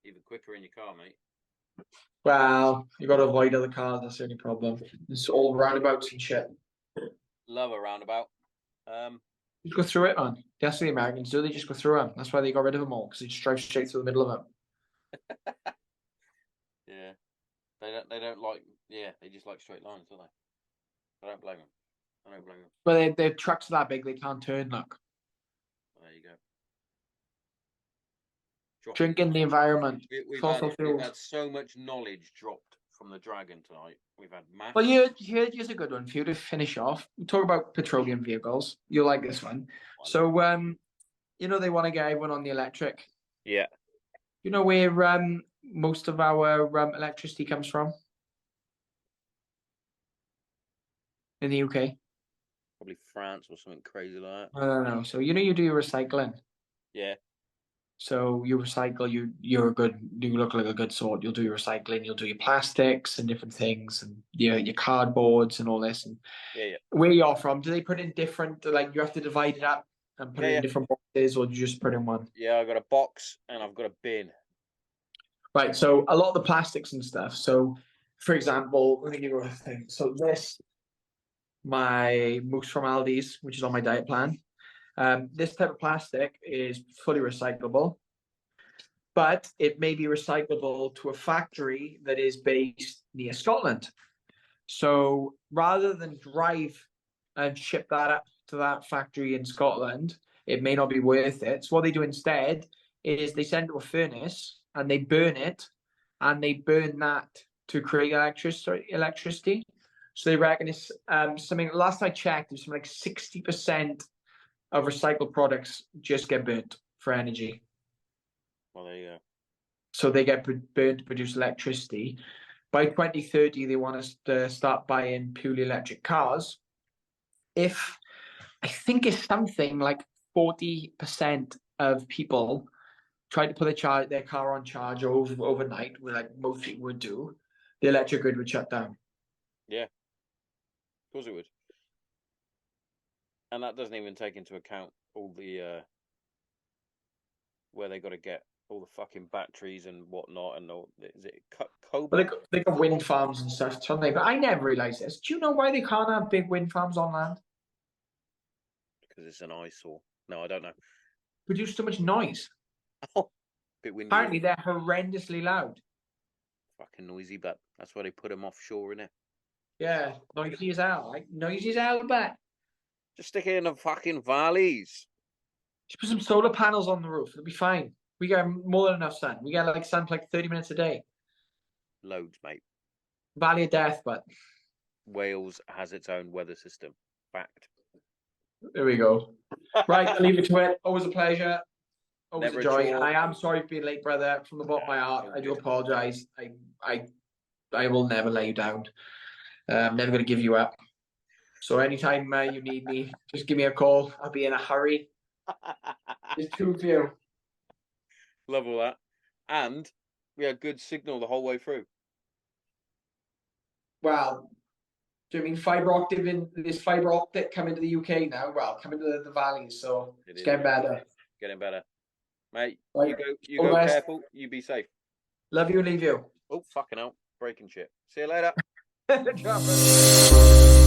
Even quicker in your car, mate. Well, you got to avoid other cars. That's the only problem. It's all roundabouts and shit. Love a roundabout. Just go through it, man. That's what the Americans do. They just go through them. That's why they got rid of them all because they just drive straight through the middle of them. Yeah, they don't like. Yeah, they just like straight lines, don't they? I don't blame them. But their trucks are that big they can't turn. Look, there you go. Drinking the environment. We've had so much knowledge dropped from the Dragon tonight. We've had maths. Well, here's a good one for you to finish off. We talk about petroleum vehicles. You'll like this one. So, they want to get everyone on the electric. Yeah. You know where most of our electricity comes from? In the UK? Probably France or something crazy like that. No. So you do your recycling. Yeah. So you recycle. You look like a good sort. You'll do your recycling. You'll do your plastics and different things, and your cardboards and all this. And yeah. Where you're from, do they put in different? Like you have to divide it up and put it in different boxes, or do you just put in one? Yeah, I've got a box and I've got a bin. Right. So a lot of the plastics and stuff. So, for example, let me give you a thing. So my mousse from Aldi's, which is on my diet plan. This type of plastic is fully recyclable, but it may be recyclable to a factory that is based near Scotland. So rather than drive and ship that up to that factory in Scotland, it may not be worth it. So what they do instead is they send it to a furnace and they burn it, and they burn that to create electricity. So they reckon it's something. Last I checked, there's something like 60% of recycled products just get burnt for energy. Well, there you go. So they get burnt to produce electricity. By 2030, they want us to start buying purely electric cars. I think it's something like 40% of people try to put their car on charge overnight, like most people would do, the electric grid would shut down. Yeah, of course it would. And that doesn't even take into account all the where they got to get all the fucking batteries and whatnot, and all. Is it But cobalt? they got wind farms and stuff, don't they? But I never realised this. Do you know why they can't have big wind farms on land? Because it's an eyesore. No, I don't know. Produce too much noise. Bit windy. Apparently, they're horrendously loud. Fucking noisy, but that's why they put them offshore, innit? Yeah, noisy as hell. Like, noisy as hell, but Just stick it in the fucking valleys. just put some solar panels on the roof. It'll be fine. We get more than enough sun. We get like sun for like 30 minutes a day. Loads, mate. Valley of Death, but Wales has its own weather system. Fact. there we go. Right, I'll leave it to it. Always a pleasure. Always Never a a joy. chore. And I am sorry for being late, brother. From the bottom of my heart, I do apologise. I will never let you down. I'm never going to give you up. So anytime you need me, just give me a call. I'll be in a hurry. There's two of you. Love all that. And we had good signal the whole way through. Well, do you mean fibre optic coming to the UK now? Well, coming to the valleys, so it's getting better. Getting better. Mate, Right. you All go the best. careful, you be safe. Love you and leave you. Oh, fucking hell. Breaking shit. See you later. Ciao, brother.